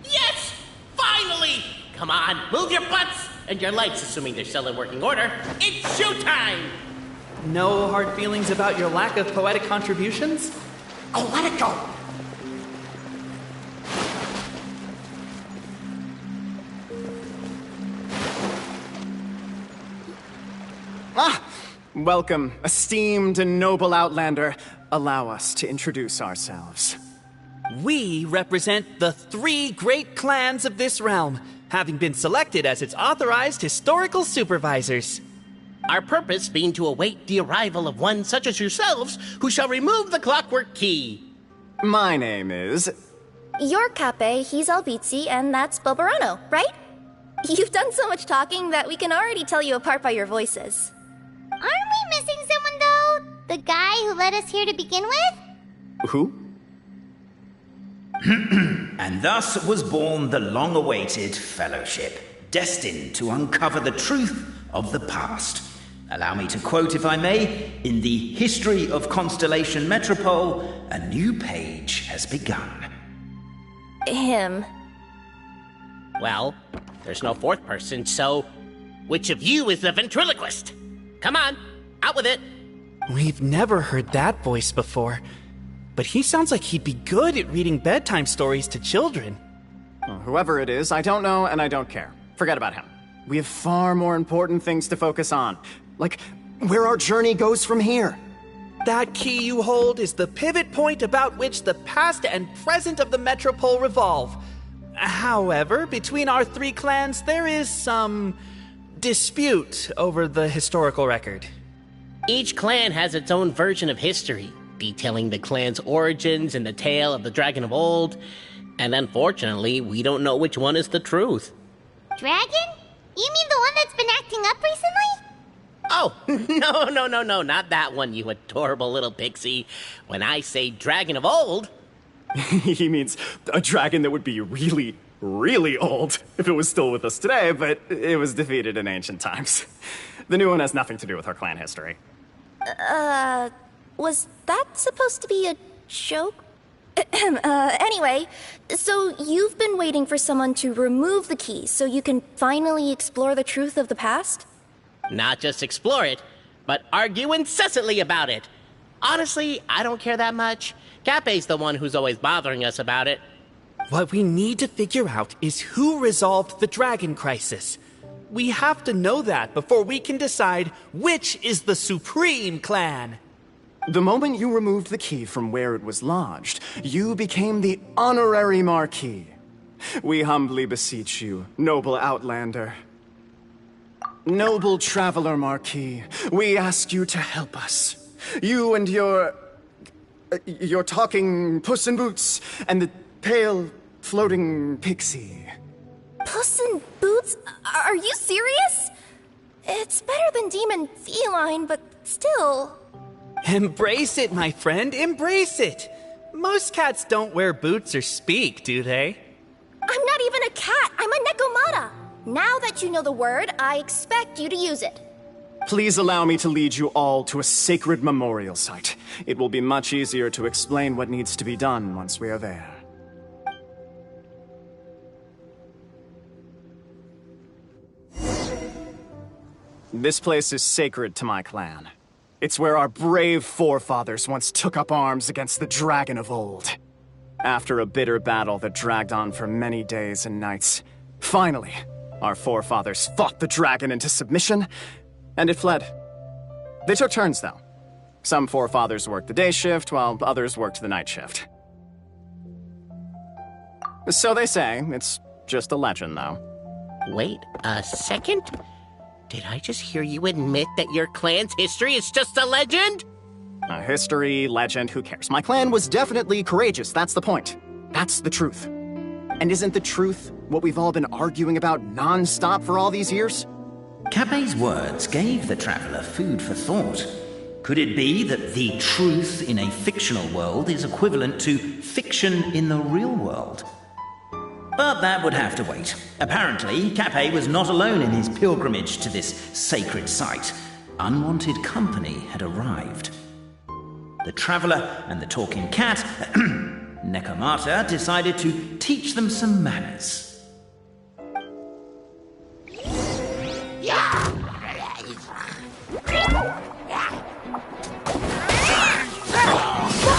Yes! Finally! Come on, move your butts! And your lights, assuming they're still in working order. It's showtime! No hard feelings about your lack of poetic contributions? Oh, let it go! Welcome, esteemed and noble Outlander. Allow us to introduce ourselves. We represent the 3 great clans of this realm, having been selected as its authorized historical supervisors. Our purpose being to await the arrival of one such as yourselves, who shall remove the clockwork key. My name is... You're Cape, he's Albizzi, and that's Bobarano, right? You've done so much talking that we can already tell you apart by your voices. Aren't we missing someone, though? The guy who led us here to begin with? Who? And thus was born the long-awaited fellowship, destined to uncover the truth of the past. Allow me to quote, if I may, in the history of Constellation Metropole, a new page has begun. Him. Well, there's no fourth person, so which of you is the ventriloquist? Come on, out with it. We've never heard that voice before, but he sounds like he'd be good at reading bedtime stories to children. Well, whoever it is, I don't know and I don't care. Forget about him. We have far more important things to focus on, like where our journey goes from here. That key you hold is the pivot point about which the past and present of the Metropole revolve. However, between our three clans, there is some dispute over the historical record. Each clan has its own version of history, detailing the clan's origins and the tale of the dragon of old, and unfortunately, we don't know which one is the truth. Dragon? You mean the one that's been acting up recently? Oh, no, not that one, you adorable little pixie. When I say dragon of old... He means a dragon that would be really, really old if it was still with us today, but it was defeated in ancient times. The new one has nothing to do with our clan history. Was that supposed to be a joke? Anyway, so you've been waiting for someone to remove the key so you can finally explore the truth of the past? Not just explore it, but argue incessantly about it. Honestly, I don't care that much. Cape's the one who's always bothering us about it. What we need to figure out is who resolved the dragon crisis. We have to know that before we can decide which is the supreme clan. The moment you removed the key from where it was lodged, you became the honorary Marquis. We humbly beseech you, noble Outlander. Noble Traveler Marquis, we ask you to help us. You and your talking Puss in Boots and the pale floating pixie. Puss in Boots? Are you serious? It's better than demon feline, but still... Embrace it, my friend, embrace it! Most cats don't wear boots or speak, do they? I'm not even a cat, I'm a Nekomata! Now that you know the word, I expect you to use it. Please allow me to lead you all to a sacred memorial site. It will be much easier to explain what needs to be done once we are there. This place is sacred to my clan. It's where our brave forefathers once took up arms against the dragon of old. After a bitter battle that dragged on for many days and nights, finally, our forefathers fought the dragon into submission, and it fled. They took turns, though. Some forefathers worked the day shift, while others worked the night shift. So they say. It's just a legend, though. Wait a second? Did I just hear you admit that your clan's history is just a legend? History, legend, who cares? My clan was definitely courageous, that's the point. That's the truth. And isn't the truth what we've all been arguing about non-stop for all these years? Cape's words gave the traveler food for thought. Could it be that the truth in a fictional world is equivalent to fiction in the real world? But that would have to wait. Apparently, Cape was not alone in his pilgrimage to this sacred site. Unwanted company had arrived. The traveler and the talking cat, Nekomata, decided to teach them some manners. Look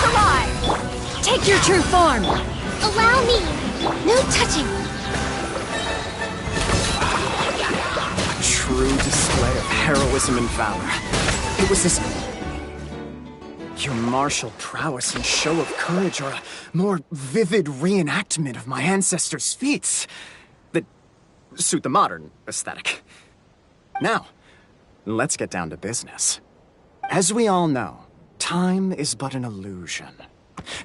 alive! Take your true form! Allow me! No touching! A true display of heroism and valor. It was this... Your martial prowess and show of courage are a more vivid reenactment of my ancestors' feats that suit the modern aesthetic. Now, let's get down to business. As we all know, time is but an illusion.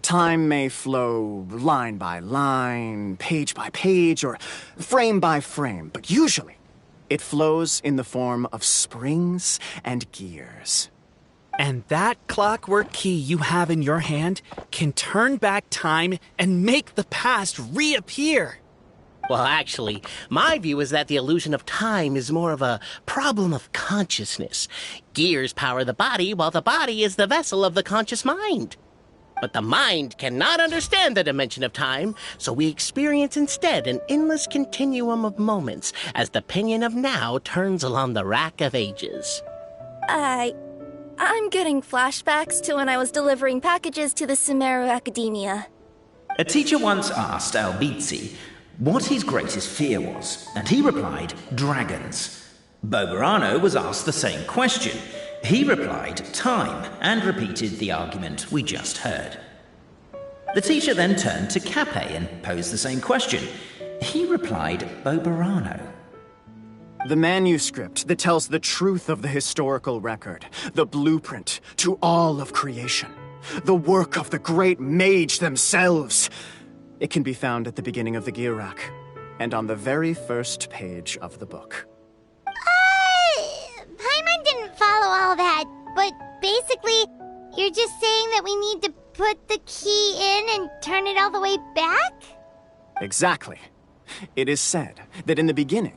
Time may flow line by line, page by page, or frame by frame, but usually it flows in the form of springs and gears. And that clockwork key you have in your hand can turn back time and make the past reappear. Well, actually, my view is that the illusion of time is more of a problem of consciousness. Gears power the body, while the body is the vessel of the conscious mind. But the mind cannot understand the dimension of time, so we experience instead an endless continuum of moments as the pinion of now turns along the rack of ages. I'm getting flashbacks to when I was delivering packages to the Sumeru Academia. A teacher once asked Albizzi what his greatest fear was, and he replied, dragons. Boberano was asked the same question. He replied, time, and repeated the argument we just heard. The teacher then turned to Cape and posed the same question. He replied, Boberano. The manuscript that tells the truth of the historical record, the blueprint to all of creation, the work of the great mage themselves. It can be found at the beginning of the gear rack, and on the very first page of the book. Paimon didn't follow all that, but basically, you're just saying that we need to put the key in and turn it all the way back? Exactly. It is said that in the beginning,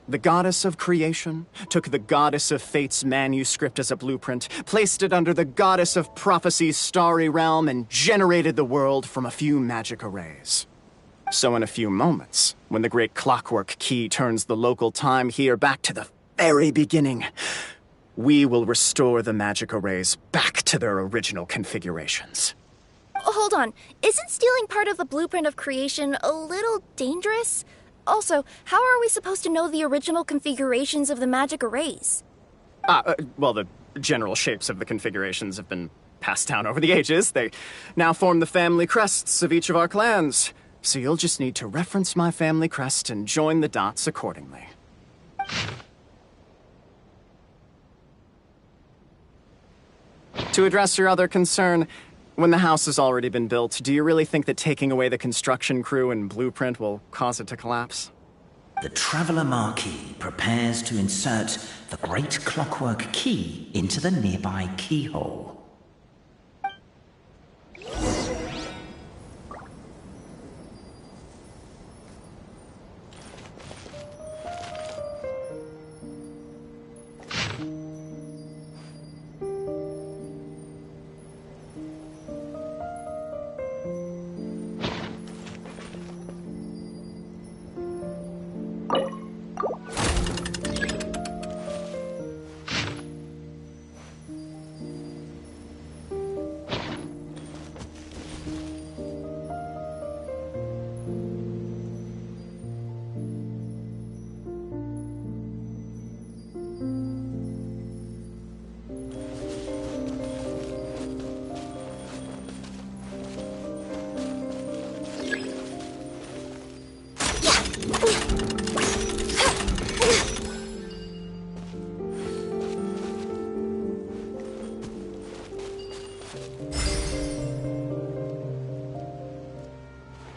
the goddess of creation took the goddess of fate's manuscript as a blueprint, placed it under the goddess of prophecy's starry realm, and generated the world from a few magic arrays. So in a few moments, when the great clockwork key turns the local time here back to the very beginning, we will restore the magic arrays back to their original configurations. Hold on, isn't stealing part of the blueprint of creation a little dangerous? Also, how are we supposed to know the original configurations of the magic arrays? Well, the general shapes of the configurations have been passed down over the ages. They now form the family crests of each of our clans. So you'll just need to reference my family crest and join the dots accordingly. To address your other concern, when the house has already been built, do you really think that taking away the construction crew and blueprint will cause it to collapse? The Traveller Marquis prepares to insert the great clockwork key into the nearby keyhole.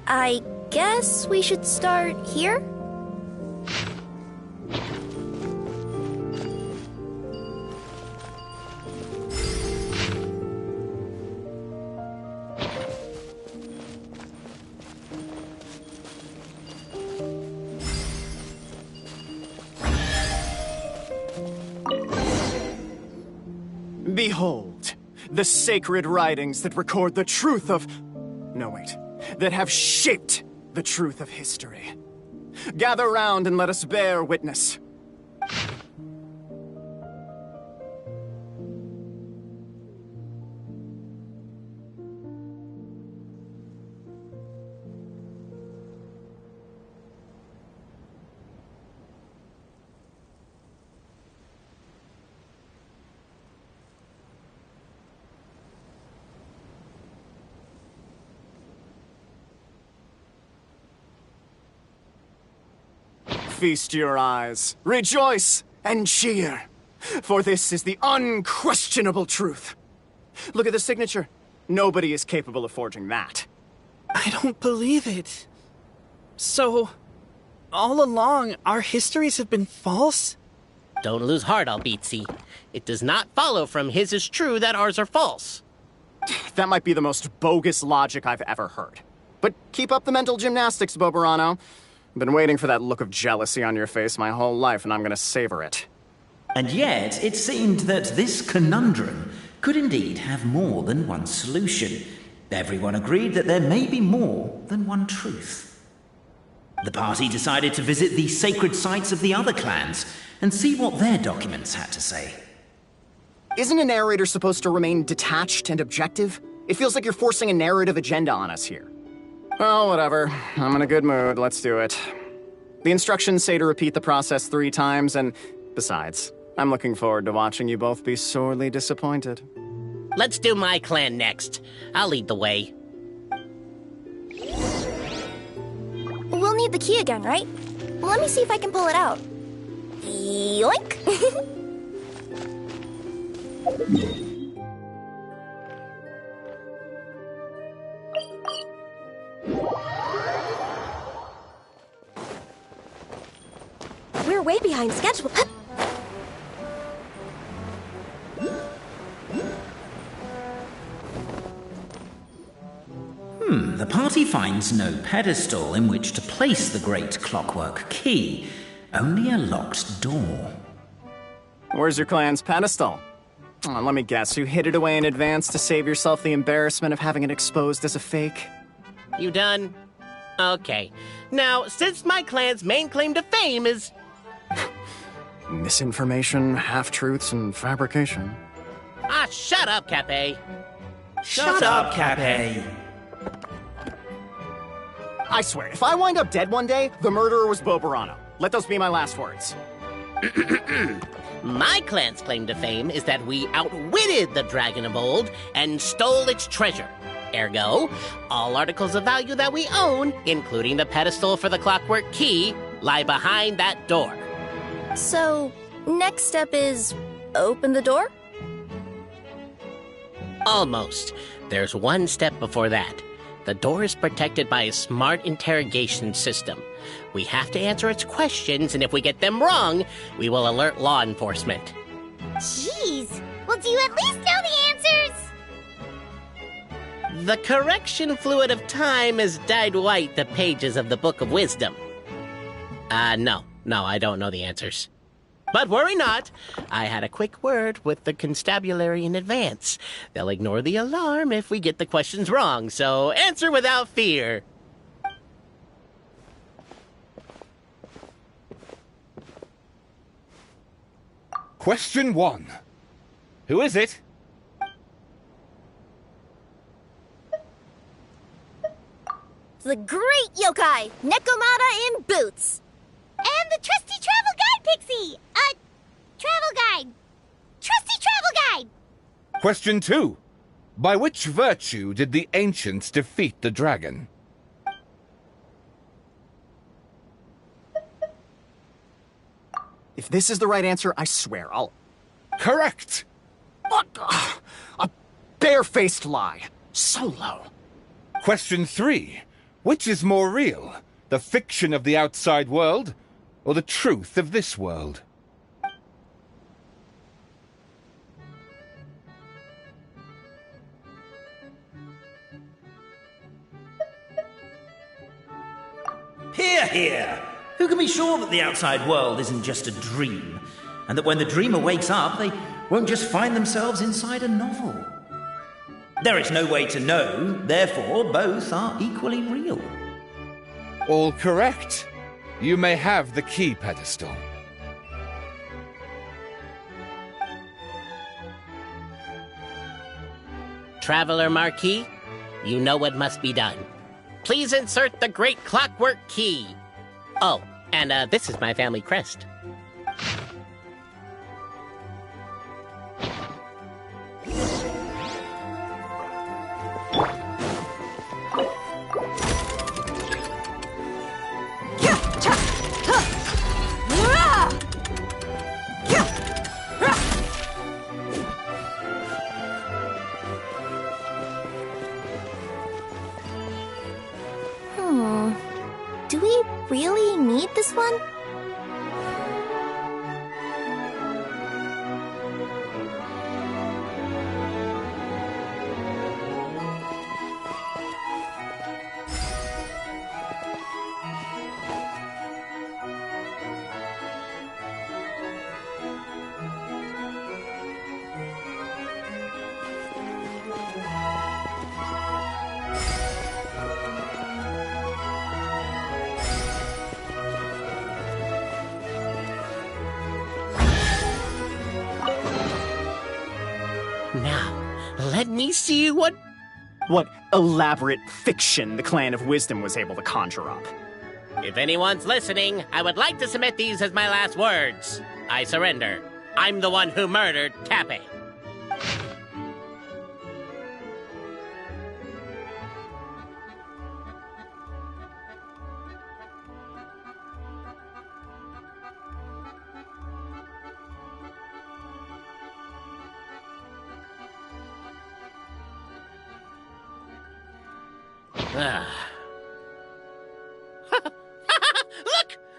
I guess we should start here? Behold, the sacred writings that record the truth of... No, wait. That have shaped the truth of history. Gather round and let us bear witness. Feast your eyes, rejoice, and cheer, for this is the unquestionable truth. Look at the signature. Nobody is capable of forging that. I don't believe it. So, all along, our histories have been false? Don't lose heart, Albizzi. It does not follow from his is true that ours are false. That might be the most bogus logic I've ever heard. But keep up the mental gymnastics, Boberano. Been waiting for that look of jealousy on your face my whole life, and I'm gonna savor it. And yet, it seemed that this conundrum could indeed have more than one solution. Everyone agreed that there may be more than one truth. The party decided to visit the sacred sites of the other clans and see what their documents had to say. Isn't a narrator supposed to remain detached and objective? It feels like you're forcing a narrative agenda on us here. Well, whatever. I'm in a good mood. Let's do it. The instructions say to repeat the process 3 times, and besides, I'm looking forward to watching you both be sorely disappointed. Let's do my clan next. I'll lead the way. We'll need the key again, right? Let me see if I can pull it out. Yoink! We're way behind schedule. The party finds no pedestal in which to place the great clockwork key, only a locked door. Where's your clan's pedestal? Oh, let me guess, you hid it away in advance to save yourself the embarrassment of having it exposed as a fake? You done? Okay. Now, since my clan's main claim to fame is... Misinformation, half-truths, and fabrication. Ah, shut up, Cape. Shut up, Cape. I swear, if I wind up dead one day, the murderer was Boberano. Let those be my last words. My clan's claim to fame is that we outwitted the dragon of old and stole its treasure. Ergo, all articles of value that we own, including the pedestal for the clockwork key, lie behind that door. So, next step is open the door? Almost. There's one step before that. The door is protected by a smart interrogation system. We have to answer its questions, and if we get them wrong, we will alert law enforcement. Jeez. Well, do you at least know the answers? The correction fluid of time has dyed white the pages of the Book of Wisdom. No, I don't know the answers. But worry not. I had a quick word with the constabulary in advance. They'll ignore the alarm if we get the questions wrong, so answer without fear. Question 1. Who is it? The great yokai, Nekomata in boots. And the trusty travel guide, Pixie! Travel guide. Trusty travel guide! Question 2. By which virtue did the ancients defeat the dragon? If this is the right answer, I swear I'll... Correct! What? A barefaced lie. So low. Question 3. Which is more real? The fiction of the outside world, or the truth of this world? Hear, hear! Who can be sure that the outside world isn't just a dream, and that when the dreamer wakes up, they won't just find themselves inside a novel? There is no way to know, therefore both are equally real. All correct. You may have the key pedestal. Traveler Marquis, you know what must be done. Please insert the great clockwork key. Oh, and this is my family crest. Do we really need this one? me see what elaborate fiction the Clan of Wisdom was able to conjure up. If anyone's listening, I would like to submit these as my last words. I surrender. I'm the one who murdered Tappy.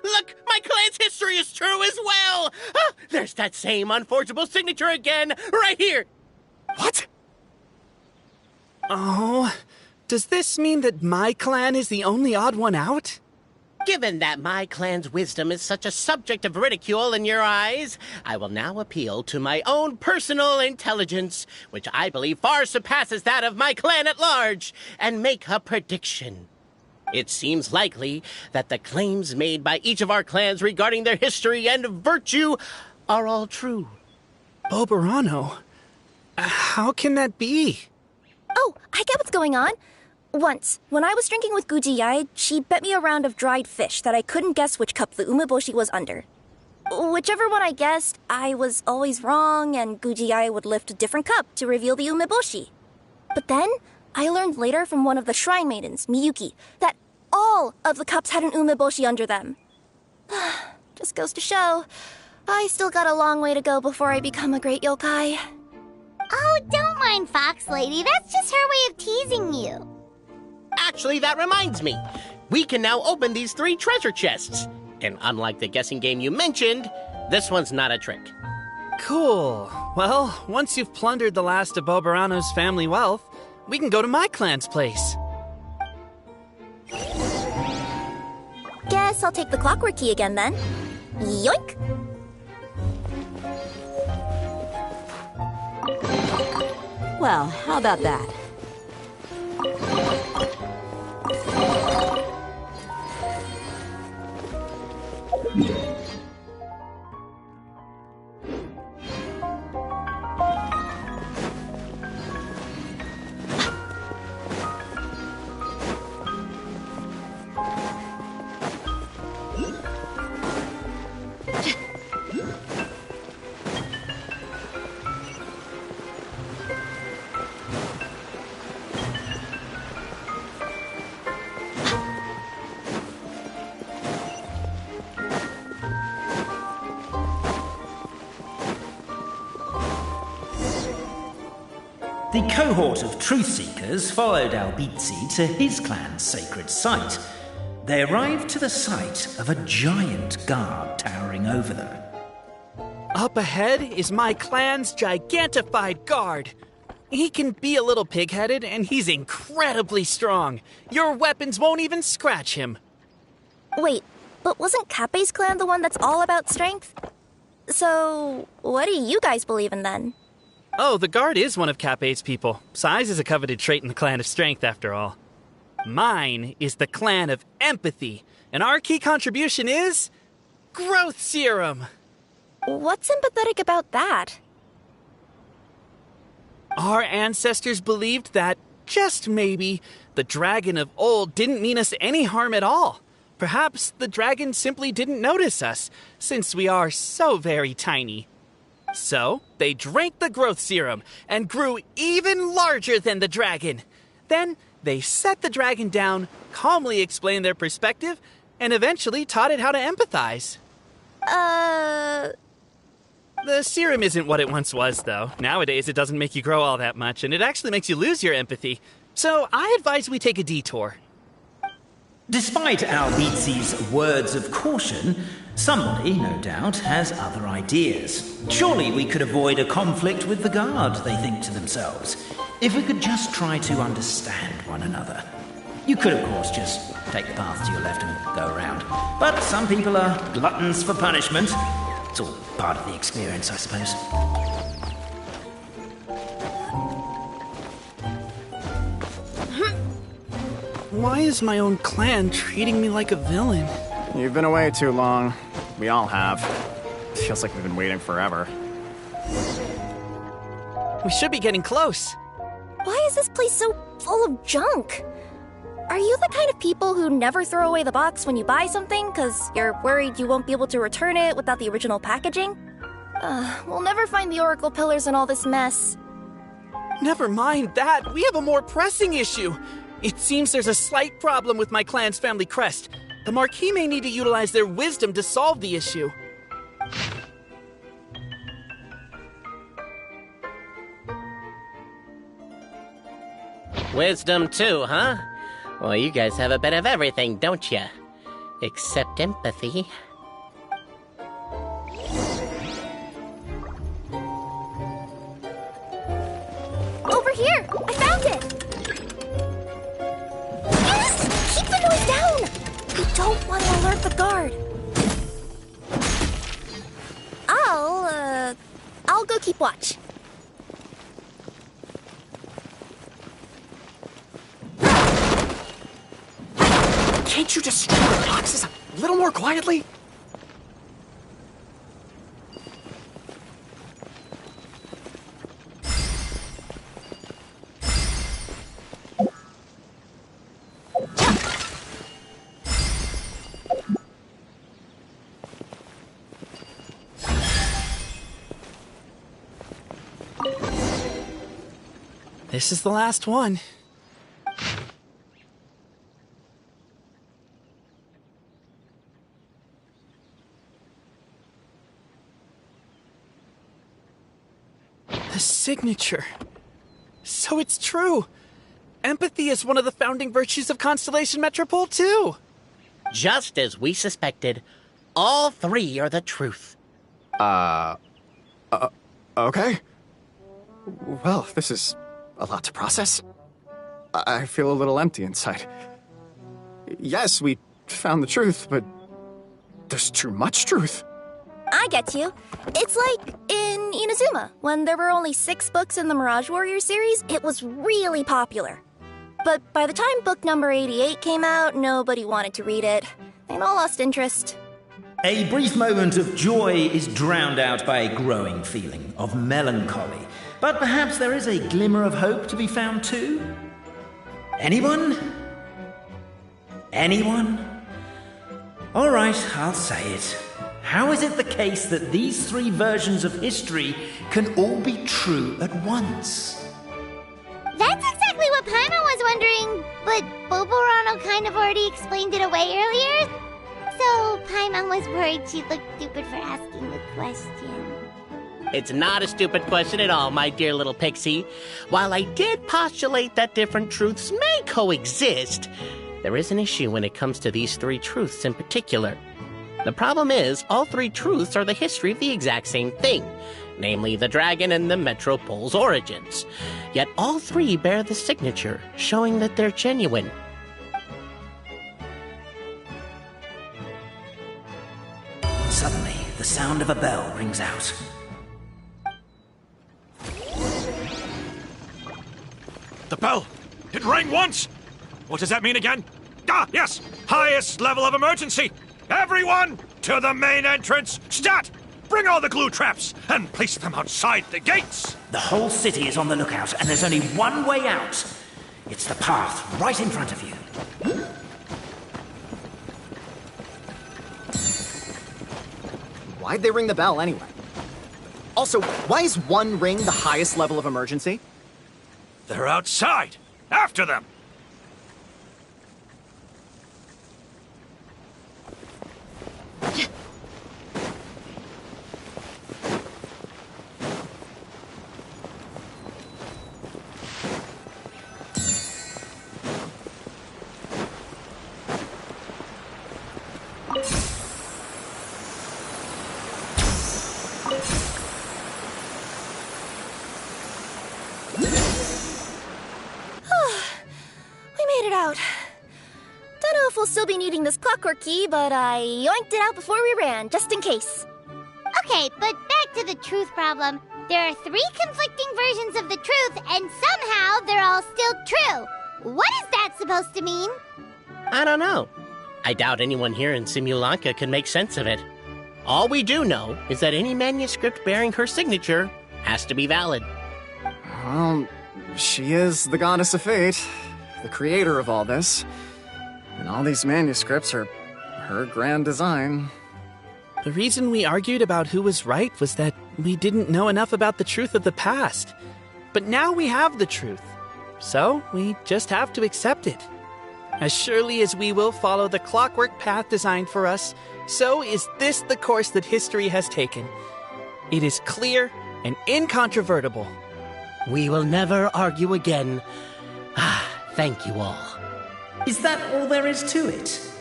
Look! My clan's history is true as well! There's that same unforgeable signature again, right here! What? Oh, does this mean that my clan is the only odd one out? Given that my clan's wisdom is such a subject of ridicule in your eyes, I will now appeal to my own personal intelligence, which I believe far surpasses that of my clan at large, and make a prediction. It seems likely that the claims made by each of our clans regarding their history and virtue are all true. Boberano? How can that be? Oh, I get what's going on. Once, when I was drinking with Gujiyai, she bet me a round of dried fish that I couldn't guess which cup the umeboshi was under. Whichever one I guessed, I was always wrong, and Gujiyai would lift a different cup to reveal the umeboshi. But then, I learned later from one of the shrine maidens, Miyuki, that all of the cups had an umeboshi under them. Just goes to show, I still got a long way to go before I become a great yokai. Oh, don't mind Fox Lady. That's just her way of teasing you. Actually, that reminds me. We can now open these 3 treasure chests. And unlike the guessing game you mentioned, this one's not a trick. Cool. Well, once you've plundered the last of Boberano's family wealth, we can go to my clan's place. Guess I'll take the clockwork key again then. Yoink! Well, how about that? The cohort of truth-seekers followed Albizzi to his clan's sacred site. They arrived to the site of a giant guard towering over them. Up ahead is my clan's gigantified guard. He can be a little pig-headed, and he's incredibly strong. Your weapons won't even scratch him. Wait, but wasn't Kappe's clan the one that's all about strength? So, what do you guys believe in then? Oh, the guard is one of Kappe's people. Size is a coveted trait in the clan of strength, after all. Mine is the clan of empathy, and our key contribution is growth serum. What's sympathetic about that? Our ancestors believed that, just maybe, the dragon of old didn't mean us any harm at all. Perhaps the dragon simply didn't notice us, since we are so very tiny. So, they drank the growth serum and grew even larger than the dragon. Then, they set the dragon down, calmly explained their perspective, and eventually taught it how to empathize. The serum isn't what it once was, though. Nowadays, it doesn't make you grow all that much, and it actually makes you lose your empathy. So, I advise we take a detour. Despite Albizzi's words of caution, somebody, no doubt, has other ideas. Surely we could avoid a conflict with the guard, they think to themselves, if we could just try to understand one another. You could, of course, just take the path to your left and go around. But some people are gluttons for punishment. It's all part of the experience, I suppose. Why is my own clan treating me like a villain? You've been away too long. We all have. Feels like we've been waiting forever. We should be getting close. Why is this place so full of junk? Are you the kind of people who never throw away the box when you buy something because you're worried you won't be able to return it without the original packaging? We'll never find the Oracle Pillars in all this mess. Never mind that. We have a more pressing issue. It seems there's a slight problem with my clan's family crest. The Marquis may need to utilize their wisdom to solve the issue. Wisdom too, huh? Well, you guys have a bit of everything, don't you? Except empathy. Over here! I found it! Yes! Keep the noise down! We don't want to alert the guard. I'll go keep watch. Can't you just stream the boxes a little more quietly? This is the last one. The signature. So it's true. Empathy is one of the founding virtues of Constellation Metropole, too. Just as we suspected, all three are the truth. Okay. Well, this is a lot to process. I feel a little empty inside. Yes, we found the truth, but there's too much truth. I get you. It's like in Inazuma, when there were only 6 books in the Mirage Warrior series, it was really popular. But by the time book number 88 came out, nobody wanted to read it. They all lost interest. A brief moment of joy is drowned out by a growing feeling of melancholy. But perhaps there is a glimmer of hope to be found too? Anyone? Anyone? All right, I'll say it. How is it the case that these 3 versions of history can all be true at once? That's exactly what Paimon was wondering, but Boborano kind of already explained it away earlier. So Paimon was worried she'd look stupid for asking the question. It's not a stupid question at all, my dear little pixie. While I did postulate that different truths may coexist, there is an issue when it comes to these 3 truths in particular. The problem is, all 3 truths are the history of the exact same thing, namely the dragon and the Metropole's origins. Yet all 3 bear the signature, showing that they're genuine. Suddenly, the sound of a bell rings out. The bell! It rang once! What does that mean again? Ah, yes! Highest level of emergency! Everyone, to the main entrance! Stat! Bring all the glue traps and place them outside the gates! The whole city is on the lookout, and there's only one way out. It's the path right in front of you. Why'd they ring the bell anyway? Also, why is 1 ring the highest level of emergency? They're outside! After them! Don't know if we'll still be needing this clockwork key, but I yoinked it out before we ran, just in case. Okay, but back to the truth problem. There are 3 conflicting versions of the truth, and somehow they're all still true. What is that supposed to mean? I don't know. I doubt anyone here in Simulanka can make sense of it. All we do know is that any manuscript bearing her signature has to be valid. Well, She is the goddess of fate, the creator of all this. And all these manuscripts are her grand design. The reason we argued about who was right was that we didn't know enough about the truth of the past. But now we have the truth. So we just have to accept it. As surely as we will follow the clockwork path designed for us, so is this the course that history has taken. It is clear and incontrovertible. We will never argue again. Thank you all. Is that all there is to it?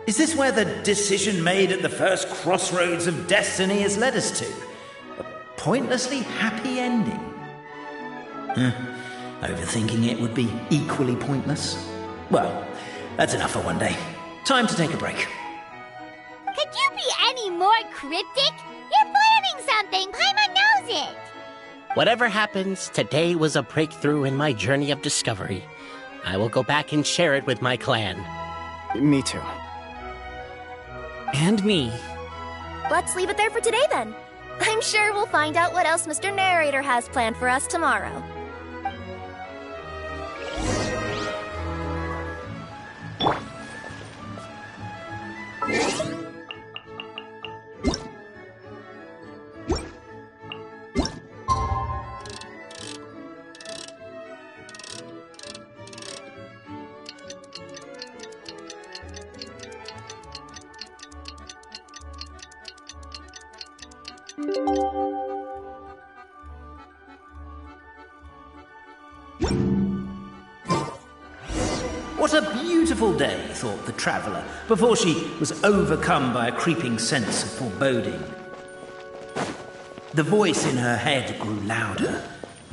Is this where the decision made at the first crossroads of destiny has led us to? A pointlessly happy ending? Overthinking it would be equally pointless. Well, that's enough for one day. Time to take a break. Could you be any more cryptic? You're planning something! Paimon knows it! Whatever happens, today was a breakthrough in my journey of discovery. I will go back and share it with my clan. Me too. And me. Let's leave it there for today then. I'm sure we'll find out what else Mr. Narrator has planned for us tomorrow. What a beautiful day, thought the traveller, before she was overcome by a creeping sense of foreboding. The voice in her head grew louder.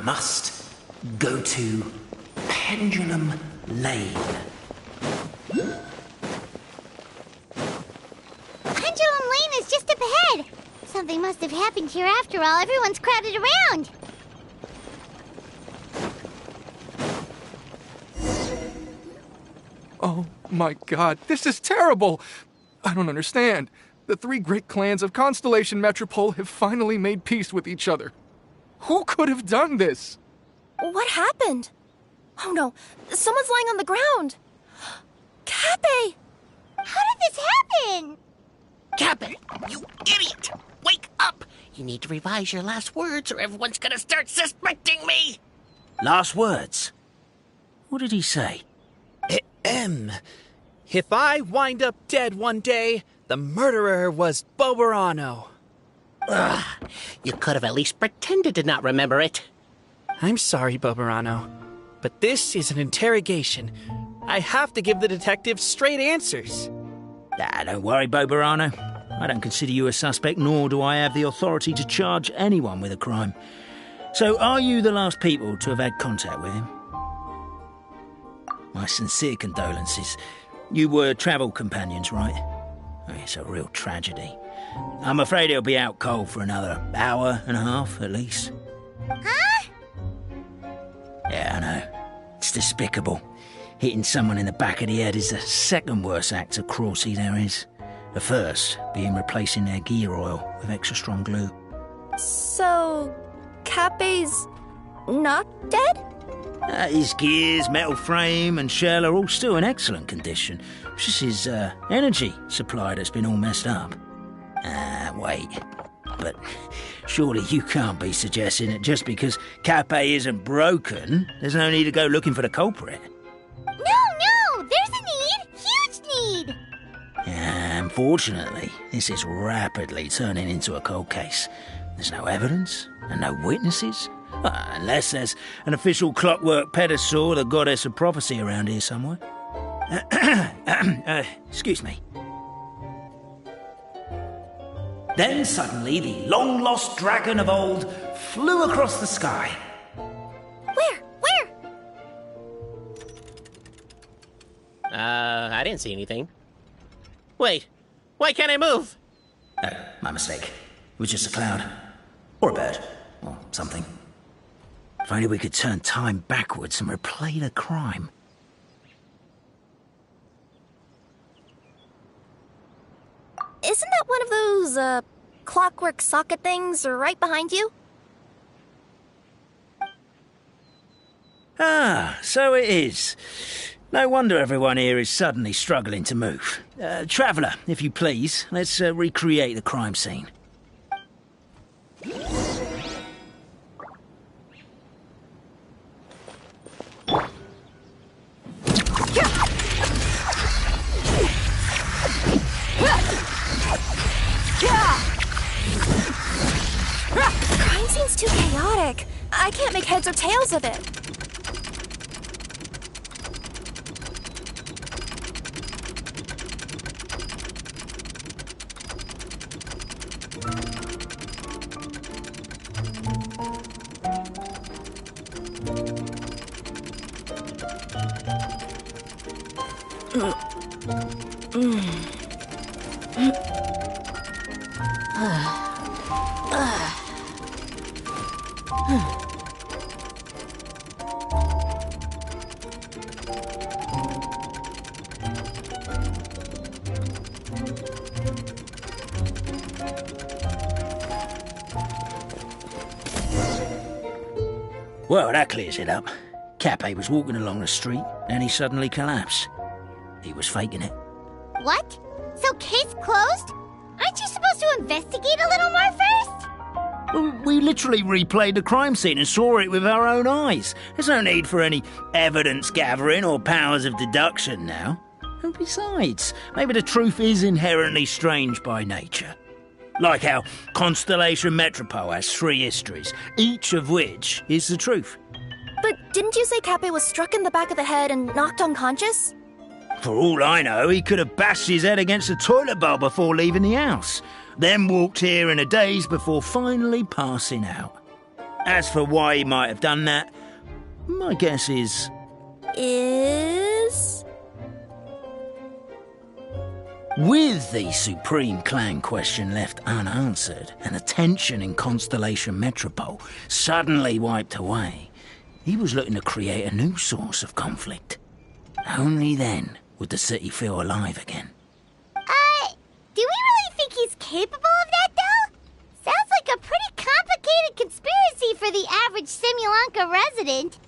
Must go to Pendulum Lane. Pendulum Lane is just up ahead! Something must have happened here after all. Everyone's crowded around! Oh my god, this is terrible! I don't understand. The three great clans of Constellation Metropole have finally made peace with each other. Who could have done this? What happened? Oh no, someone's lying on the ground. Cappe! How did this happen? Cappe, you idiot! Wake up! You need to revise your last words or everyone's gonna start suspecting me! Last words? What did he say? If I wind up dead one day, the murderer was Boberano. Ugh, you could have at least pretended to not remember it. I'm sorry, Boberano, but this is an interrogation. I have to give the detective straight answers. Don't worry, Boberano. I don't consider you a suspect, nor do I have the authority to charge anyone with a crime. So, are you the last people to have had contact with him? My sincere condolences. You were travel companions, right? Oh, it's a real tragedy. I'm afraid he'll be out cold for another hour and a half, at least. Huh? Yeah, I know. It's despicable. Hitting someone in the back of the head is the second worst act of cruelty there is. The first being replacing their gear oil with extra strong glue. So, Cappe's not dead? His gears, metal frame and shell are all still in excellent condition. It's just his energy supply that's been all messed up. Wait. But surely you can't be suggesting that just because Cappe isn't broken, there's no need to go looking for the culprit. No! There's a need! Huge need! Unfortunately, this is rapidly turning into a cold case. There's no evidence and no witnesses. Unless there's an official clockwork pedestal, the goddess of prophecy around here somewhere. Excuse me. Then suddenly the long-lost dragon of old flew across the sky. Where? I didn't see anything. Wait, why can't I move? Oh, my mistake. It was just a cloud. Or a bird. Or something. If only we could turn time backwards and replay the crime. Isn't that one of those, clockwork socket things right behind you? Ah, so it is. No wonder everyone here is suddenly struggling to move. Traveller, if you please, let's recreate the crime scene. Crime scene's too chaotic. I can't make heads or tails of it. Well, that clears it up. Cappe was walking along the street, and he suddenly collapsed. He was faking it. What? So case closed? Aren't you supposed to investigate a little more first? Well, we literally replayed the crime scene and saw it with our own eyes. There's no need for any evidence gathering or powers of deduction now. And besides, maybe the truth is inherently strange by nature. Like how Constellation Metropole has 3 histories, each of which is the truth. But didn't you say Cappe was struck in the back of the head and knocked unconscious? For all I know, he could have bashed his head against a toilet bowl before leaving the house, then walked here in a daze before finally passing out. As for why he might have done that, my guess is... With the Supreme Clan question left unanswered and the tension in Constellation Metropole suddenly wiped away, he was looking to create a new source of conflict. Only then would the city feel alive again. Do we really think he's capable of that, though? Sounds like a pretty complicated conspiracy for the average Simulanka resident.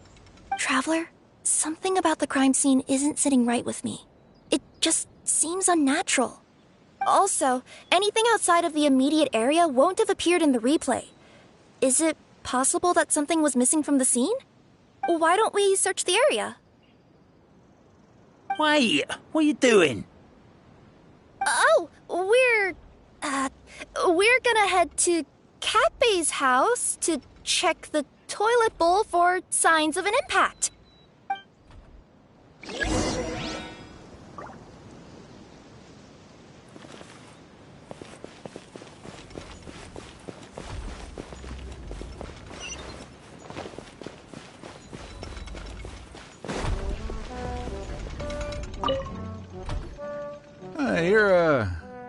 Traveler, something about the crime scene isn't sitting right with me. It just seems unnatural. Also, anything outside of the immediate area won't have appeared in the replay. Is it possible that something was missing from the scene? Why don't we search the area? Wait, what are you doing? Oh, we're gonna head to Cappe's house to check the toilet bowl for signs of an impact.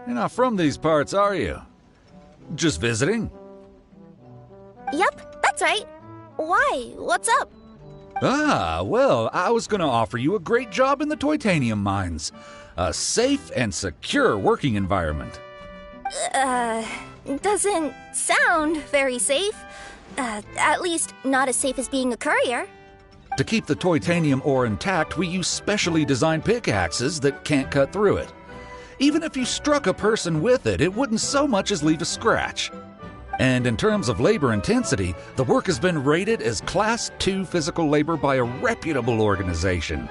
You're not from these parts, are you? Just visiting? Yep, that's right. Why? What's up? Ah, well, I was gonna offer you a great job in the Titanium mines. A safe and secure working environment. Doesn't sound very safe. At least not as safe as being a courier. To keep the titanium ore intact, we use specially designed pickaxes that can't cut through it. Even if you struck a person with it, it wouldn't so much as leave a scratch. And in terms of labor intensity, the work has been rated as Class 2 physical labor by a reputable organization.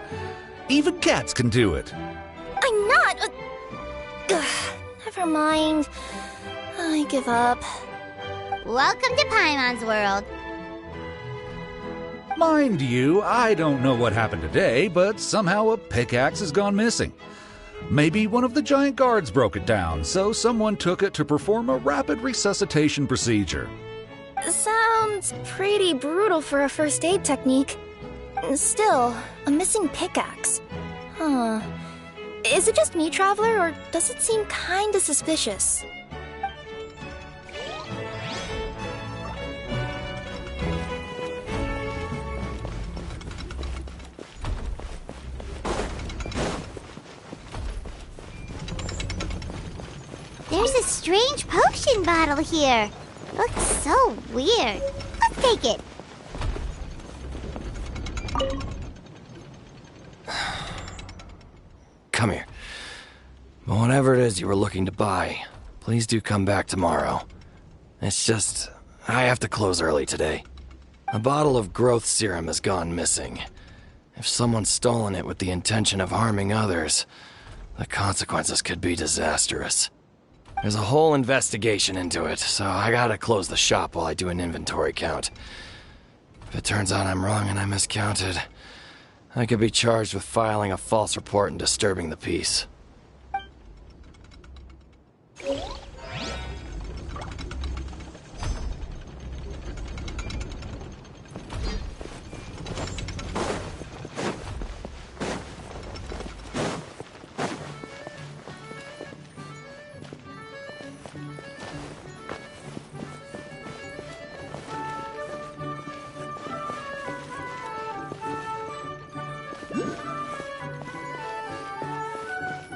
Even cats can do it. I'm not... never mind. I give up. Welcome to Paimon's world. Mind you, I don't know what happened today, but somehow a pickaxe has gone missing. Maybe one of the giant guards broke it down, so someone took it to perform a rapid resuscitation procedure. Sounds pretty brutal for a first aid technique. Still, a missing pickaxe. Huh. Is it just me, Traveler, or does it seem kinda suspicious? There's a strange potion bottle here. Looks so weird. Let's take it. Whatever it is you were looking to buy, please do come back tomorrow. It's just, I have to close early today. A bottle of growth serum has gone missing. If someone's stolen it with the intention of harming others, the consequences could be disastrous. There's a whole investigation into it, so I gotta close the shop while I do an inventory count. If it turns out I'm wrong and I miscounted, I could be charged with filing a false report and disturbing the peace.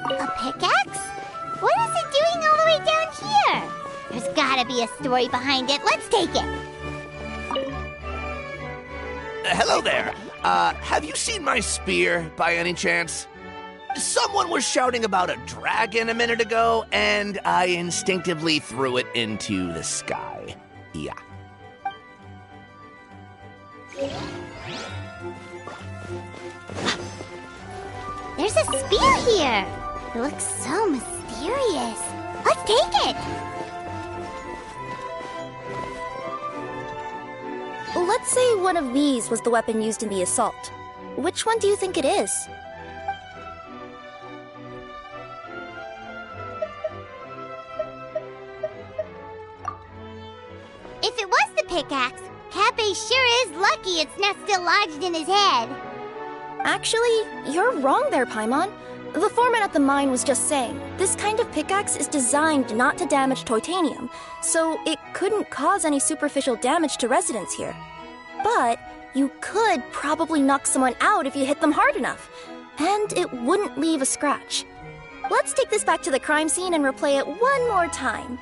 A pickaxe? What is it doing all the way down here? There's gotta be a story behind it. Let's take it. Hello there. Have you seen my spear by any chance? Someone was shouting about a dragon a minute ago, and I instinctively threw it into the sky. Yeah. There's a spear here. It looks so mysterious. Let's take it. Let's say one of these was the weapon used in the assault. Which one do you think it is? If it was the pickaxe, Cappe sure is lucky it's not still lodged in his head. Actually, you're wrong there, Paimon. The foreman at the mine was just saying, this kind of pickaxe is designed not to damage titanium, so it couldn't cause any superficial damage to residents here. But you could probably knock someone out if you hit them hard enough, and it wouldn't leave a scratch. Let's take this back to the crime scene and replay it one more time.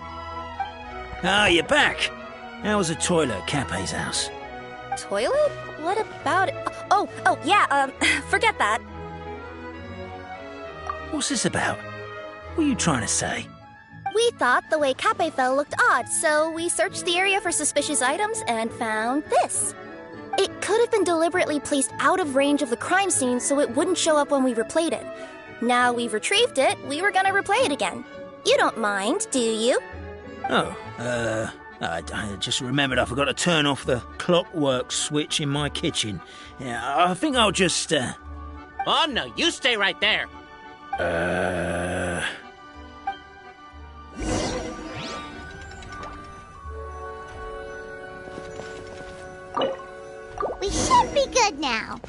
Ah, you're back. How was the toilet at Cappe's house? Toilet? What about it? Oh, yeah, forget that. What's this about? What are you trying to say? We thought the way Cappe fell looked odd, so we searched the area for suspicious items and found this. It could have been deliberately placed out of range of the crime scene so it wouldn't show up when we replayed it. Now we've retrieved it, we were gonna replay it again. You don't mind, do you? Oh, I just remembered I forgot to turn off the clockwork switch in my kitchen. Yeah, I think I'll just, Oh, no, you stay right there. We should be good now.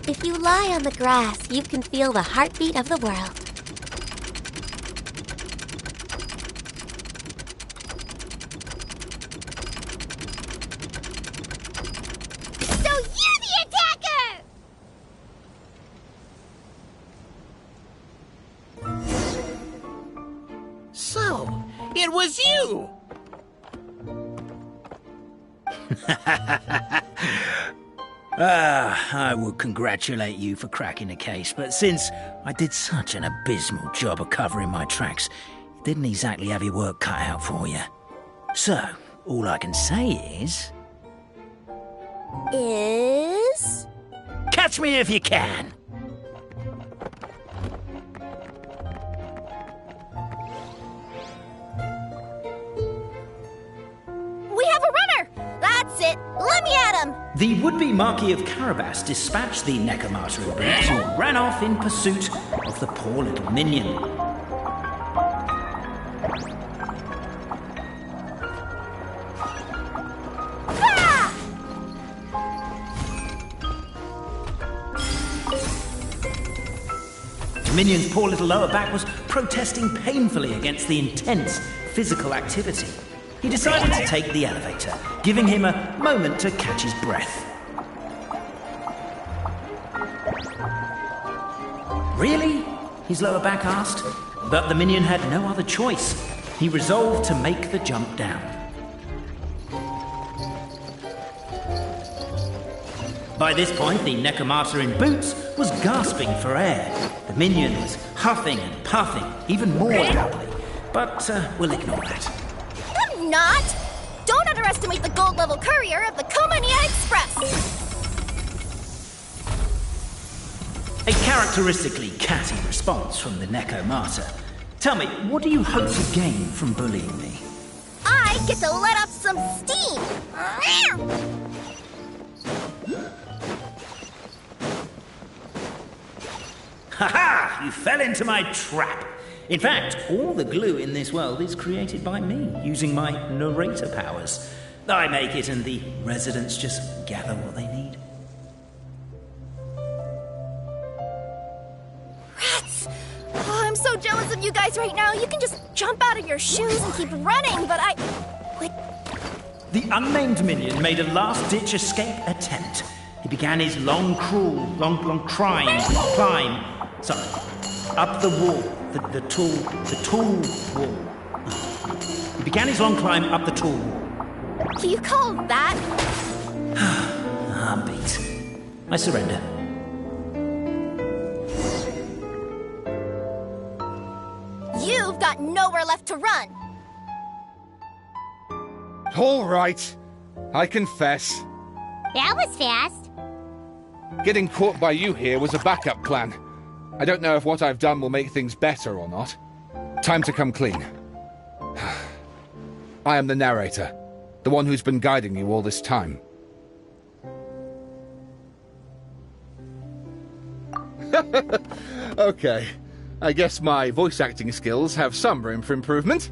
If you lie on the grass, you can feel the heartbeat of the world. So you're the attacker! So, it was you! I would congratulate you for cracking the case, but since I did such an abysmal job of covering my tracks, it didn't exactly have your work cut out for you. So, all I can say is... Catch me if you can! We have a runner! That's it! Let me at him! The would-be Marquis of Carabas dispatched the Nekomata in boots and ran off in pursuit of the poor little minion. minion's poor little lower back was protesting painfully against the intense physical activity. He decided to take the elevator, giving him a moment to catch his breath. Really? His lower back asked. But the minion had no other choice. He resolved to make the jump down. By this point, the Necromata in boots was gasping for air. The minion was huffing and puffing, even more loudly. But we'll ignore that. I'm not! Don't underestimate the gold-level courier of the Komania Express! A characteristically catty response from the Necromata. Tell me, what do you hope to gain from bullying me? I get to let off some steam! Ha-ha! You fell into my trap! In fact, all the glue in this world is created by me, using my narrator powers. I make it and the residents just gather what they need. Rats! Oh, I'm so jealous of you guys right now. You can just jump out of your shoes and keep running, but The unnamed minion made a last-ditch escape attempt. He began his long climb, up the wall, the tall wall. He began his long climb up the tall wall. do you call that? Heartbeat. I surrender. You've got nowhere left to run. All right. I confess. That was fast. Getting caught by you here was a backup plan. I don't know if what I've done will make things better or not. Time to come clean. I am the narrator, the one who's been guiding you all this time. Okay, I guess my voice acting skills have some room for improvement.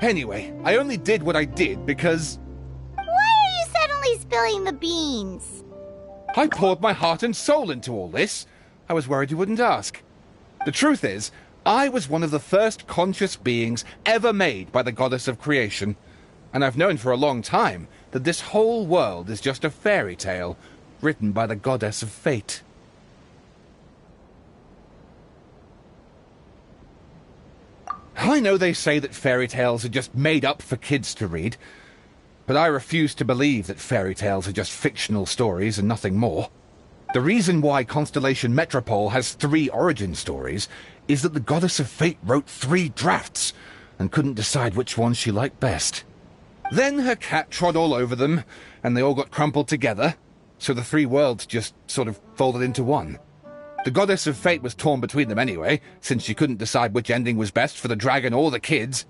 Anyway, I only did what I did because... Why are you suddenly spilling the beans? I poured my heart and soul into all this. I was worried you wouldn't ask. The truth is, I was one of the first conscious beings ever made by the goddess of creation. And I've known for a long time that this whole world is just a fairy tale written by the goddess of fate. I know they say that fairy tales are just made up for kids to read, but I refuse to believe that fairy tales are just fictional stories and nothing more. The reason why Constellation Metropole has 3 origin stories is that the Goddess of Fate wrote 3 drafts and couldn't decide which one she liked best. Then her cat trod all over them, and they all got crumpled together, so the 3 worlds just sort of folded into one. The Goddess of Fate was torn between them anyway, since she couldn't decide which ending was best for the dragon or the kids.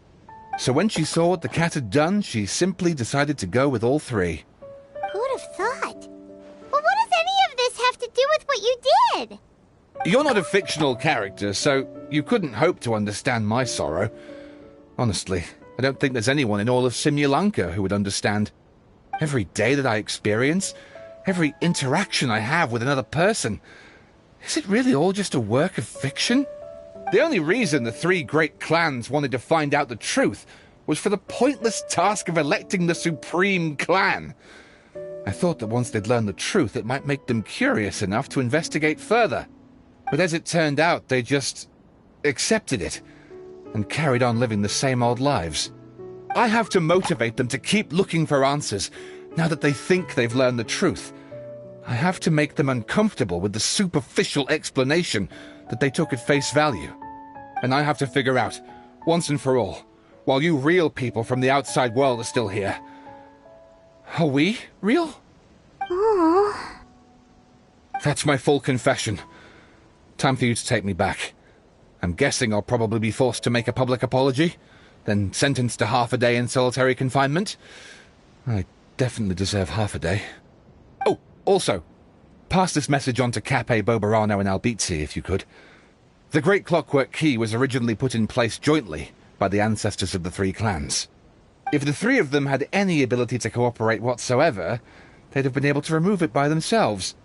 So when she saw what the cat had done, she simply decided to go with all 3. Who'd have thought? Well, what does any of this have to do with what you did? You're not a fictional character, so you couldn't hope to understand my sorrow. Honestly, I don't think there's anyone in all of Simulanka who would understand. Every day that I experience, every interaction I have with another person, is it really all just a work of fiction? The only reason the 3 great clans wanted to find out the truth was for the pointless task of electing the supreme clan. I thought that once they'd learned the truth, it might make them curious enough to investigate further. But as it turned out, they just accepted it and carried on living the same old lives. I have to motivate them to keep looking for answers now that they think they've learned the truth. I have to make them uncomfortable with the superficial explanation that they took at face value. And I have to figure out, once and for all, while you real people from the outside world are still here, are we real? Aww. That's my full confession. Time for you to take me back. I'm guessing I'll probably be forced to make a public apology, then sentenced to half a day in solitary confinement. I definitely deserve half a day. Oh, also, pass this message on to Cape, Bobarano, and Albizzi, if you could. The Great Clockwork Key was originally put in place jointly by the ancestors of the 3 clans. If the 3 of them had any ability to cooperate whatsoever, they'd have been able to remove it by themselves.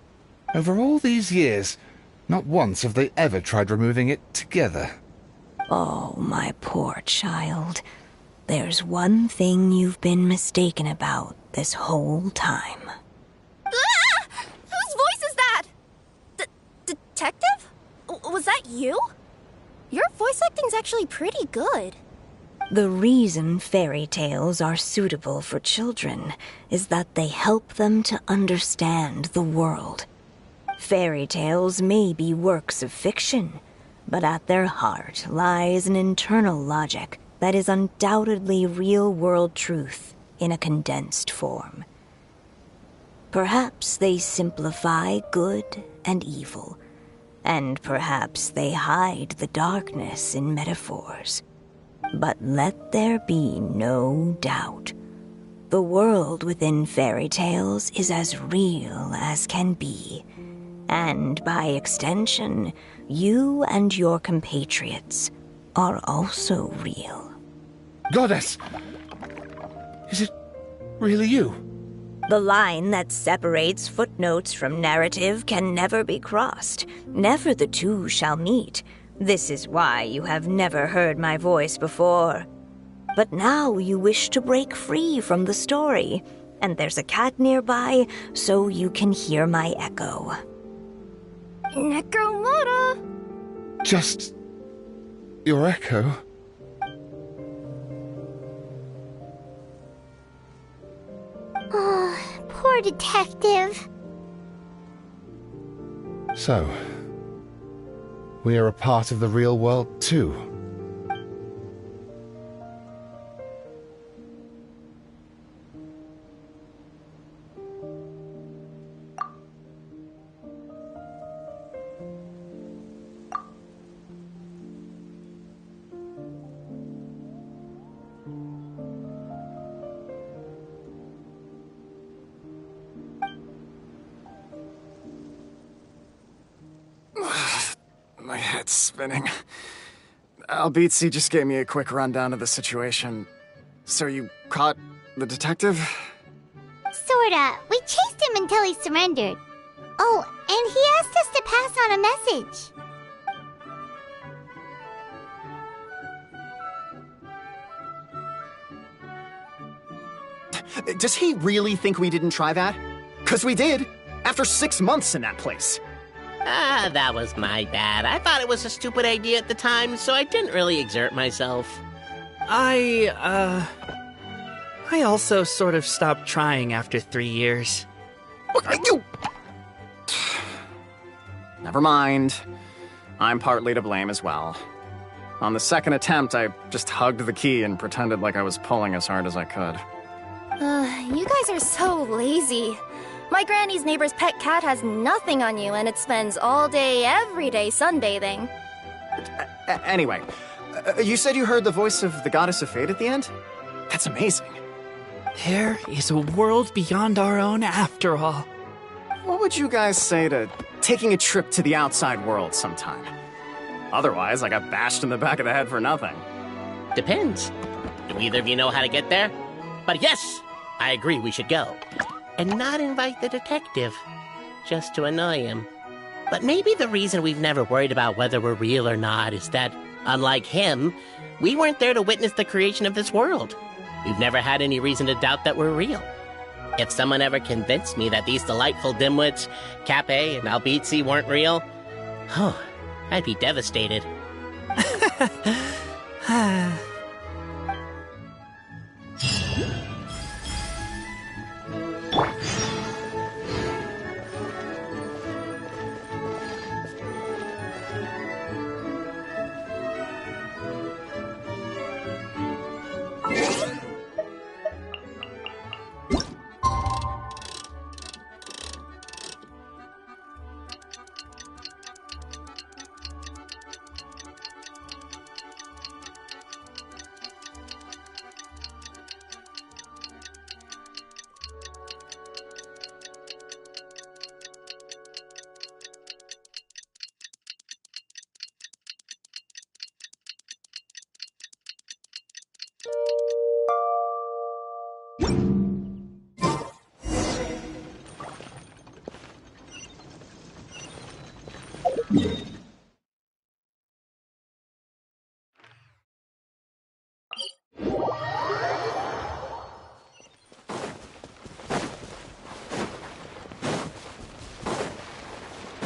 Over all these years, Not once have they ever tried removing it together. Oh, my poor child. There's one thing you've been mistaken about this whole time. Ah! Whose voice is that? Detective? Was that you? Your voice acting's actually pretty good. The reason fairy tales are suitable for children is that they help them to understand the world. Fairy tales may be works of fiction, but at their heart lies an internal logic that is undoubtedly real-world truth in a condensed form. Perhaps they simplify good and evil, and perhaps they hide the darkness in metaphors. But let there be no doubt. The world within fairy tales is as real as can be. And by extension, you and your compatriots are also real. Goddess! Is it really you? The line that separates footnotes from narrative can never be crossed. Never the two shall meet. This is why you have never heard my voice before. But now you wish to break free from the story, and there's a cat nearby, so you can hear my echo. Necromora! Just your echo? Oh, poor detective. So, we are a part of the real world too. My head's spinning. Albizzi just gave me a quick rundown of the situation. So you caught the detective? Sorta. We chased him until he surrendered. Oh, and he asked us to pass on a message. Does he really think we didn't try that? 'Cause we did! After 6 months in that place! That was my bad. I thought it was a stupid idea at the time, so I didn't really exert myself. I also sort of stopped trying after 3 years. You... Never mind. I'm partly to blame as well. On the second attempt, I just hugged the key and pretended like I was pulling as hard as I could. You guys are so lazy. My granny's neighbor's pet cat has nothing on you, and it spends all day, every day sunbathing. Anyway, you said you heard the voice of the Goddess of Fate at the end? That's amazing. There is a world beyond our own after all. What would you guys say to taking a trip to the outside world sometime? Otherwise, I got bashed in the back of the head for nothing. Depends. Do either of you know how to get there? But yes, I agree we should go. And not invite the detective, just to annoy him. But maybe the reason we've never worried about whether we're real or not is that, unlike him, we weren't there to witness the creation of this world. We've never had any reason to doubt that we're real. If someone ever convinced me that these delightful dimwits, Cape and Albizzi, weren't real, oh, I'd be devastated.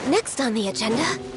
Next on the agenda,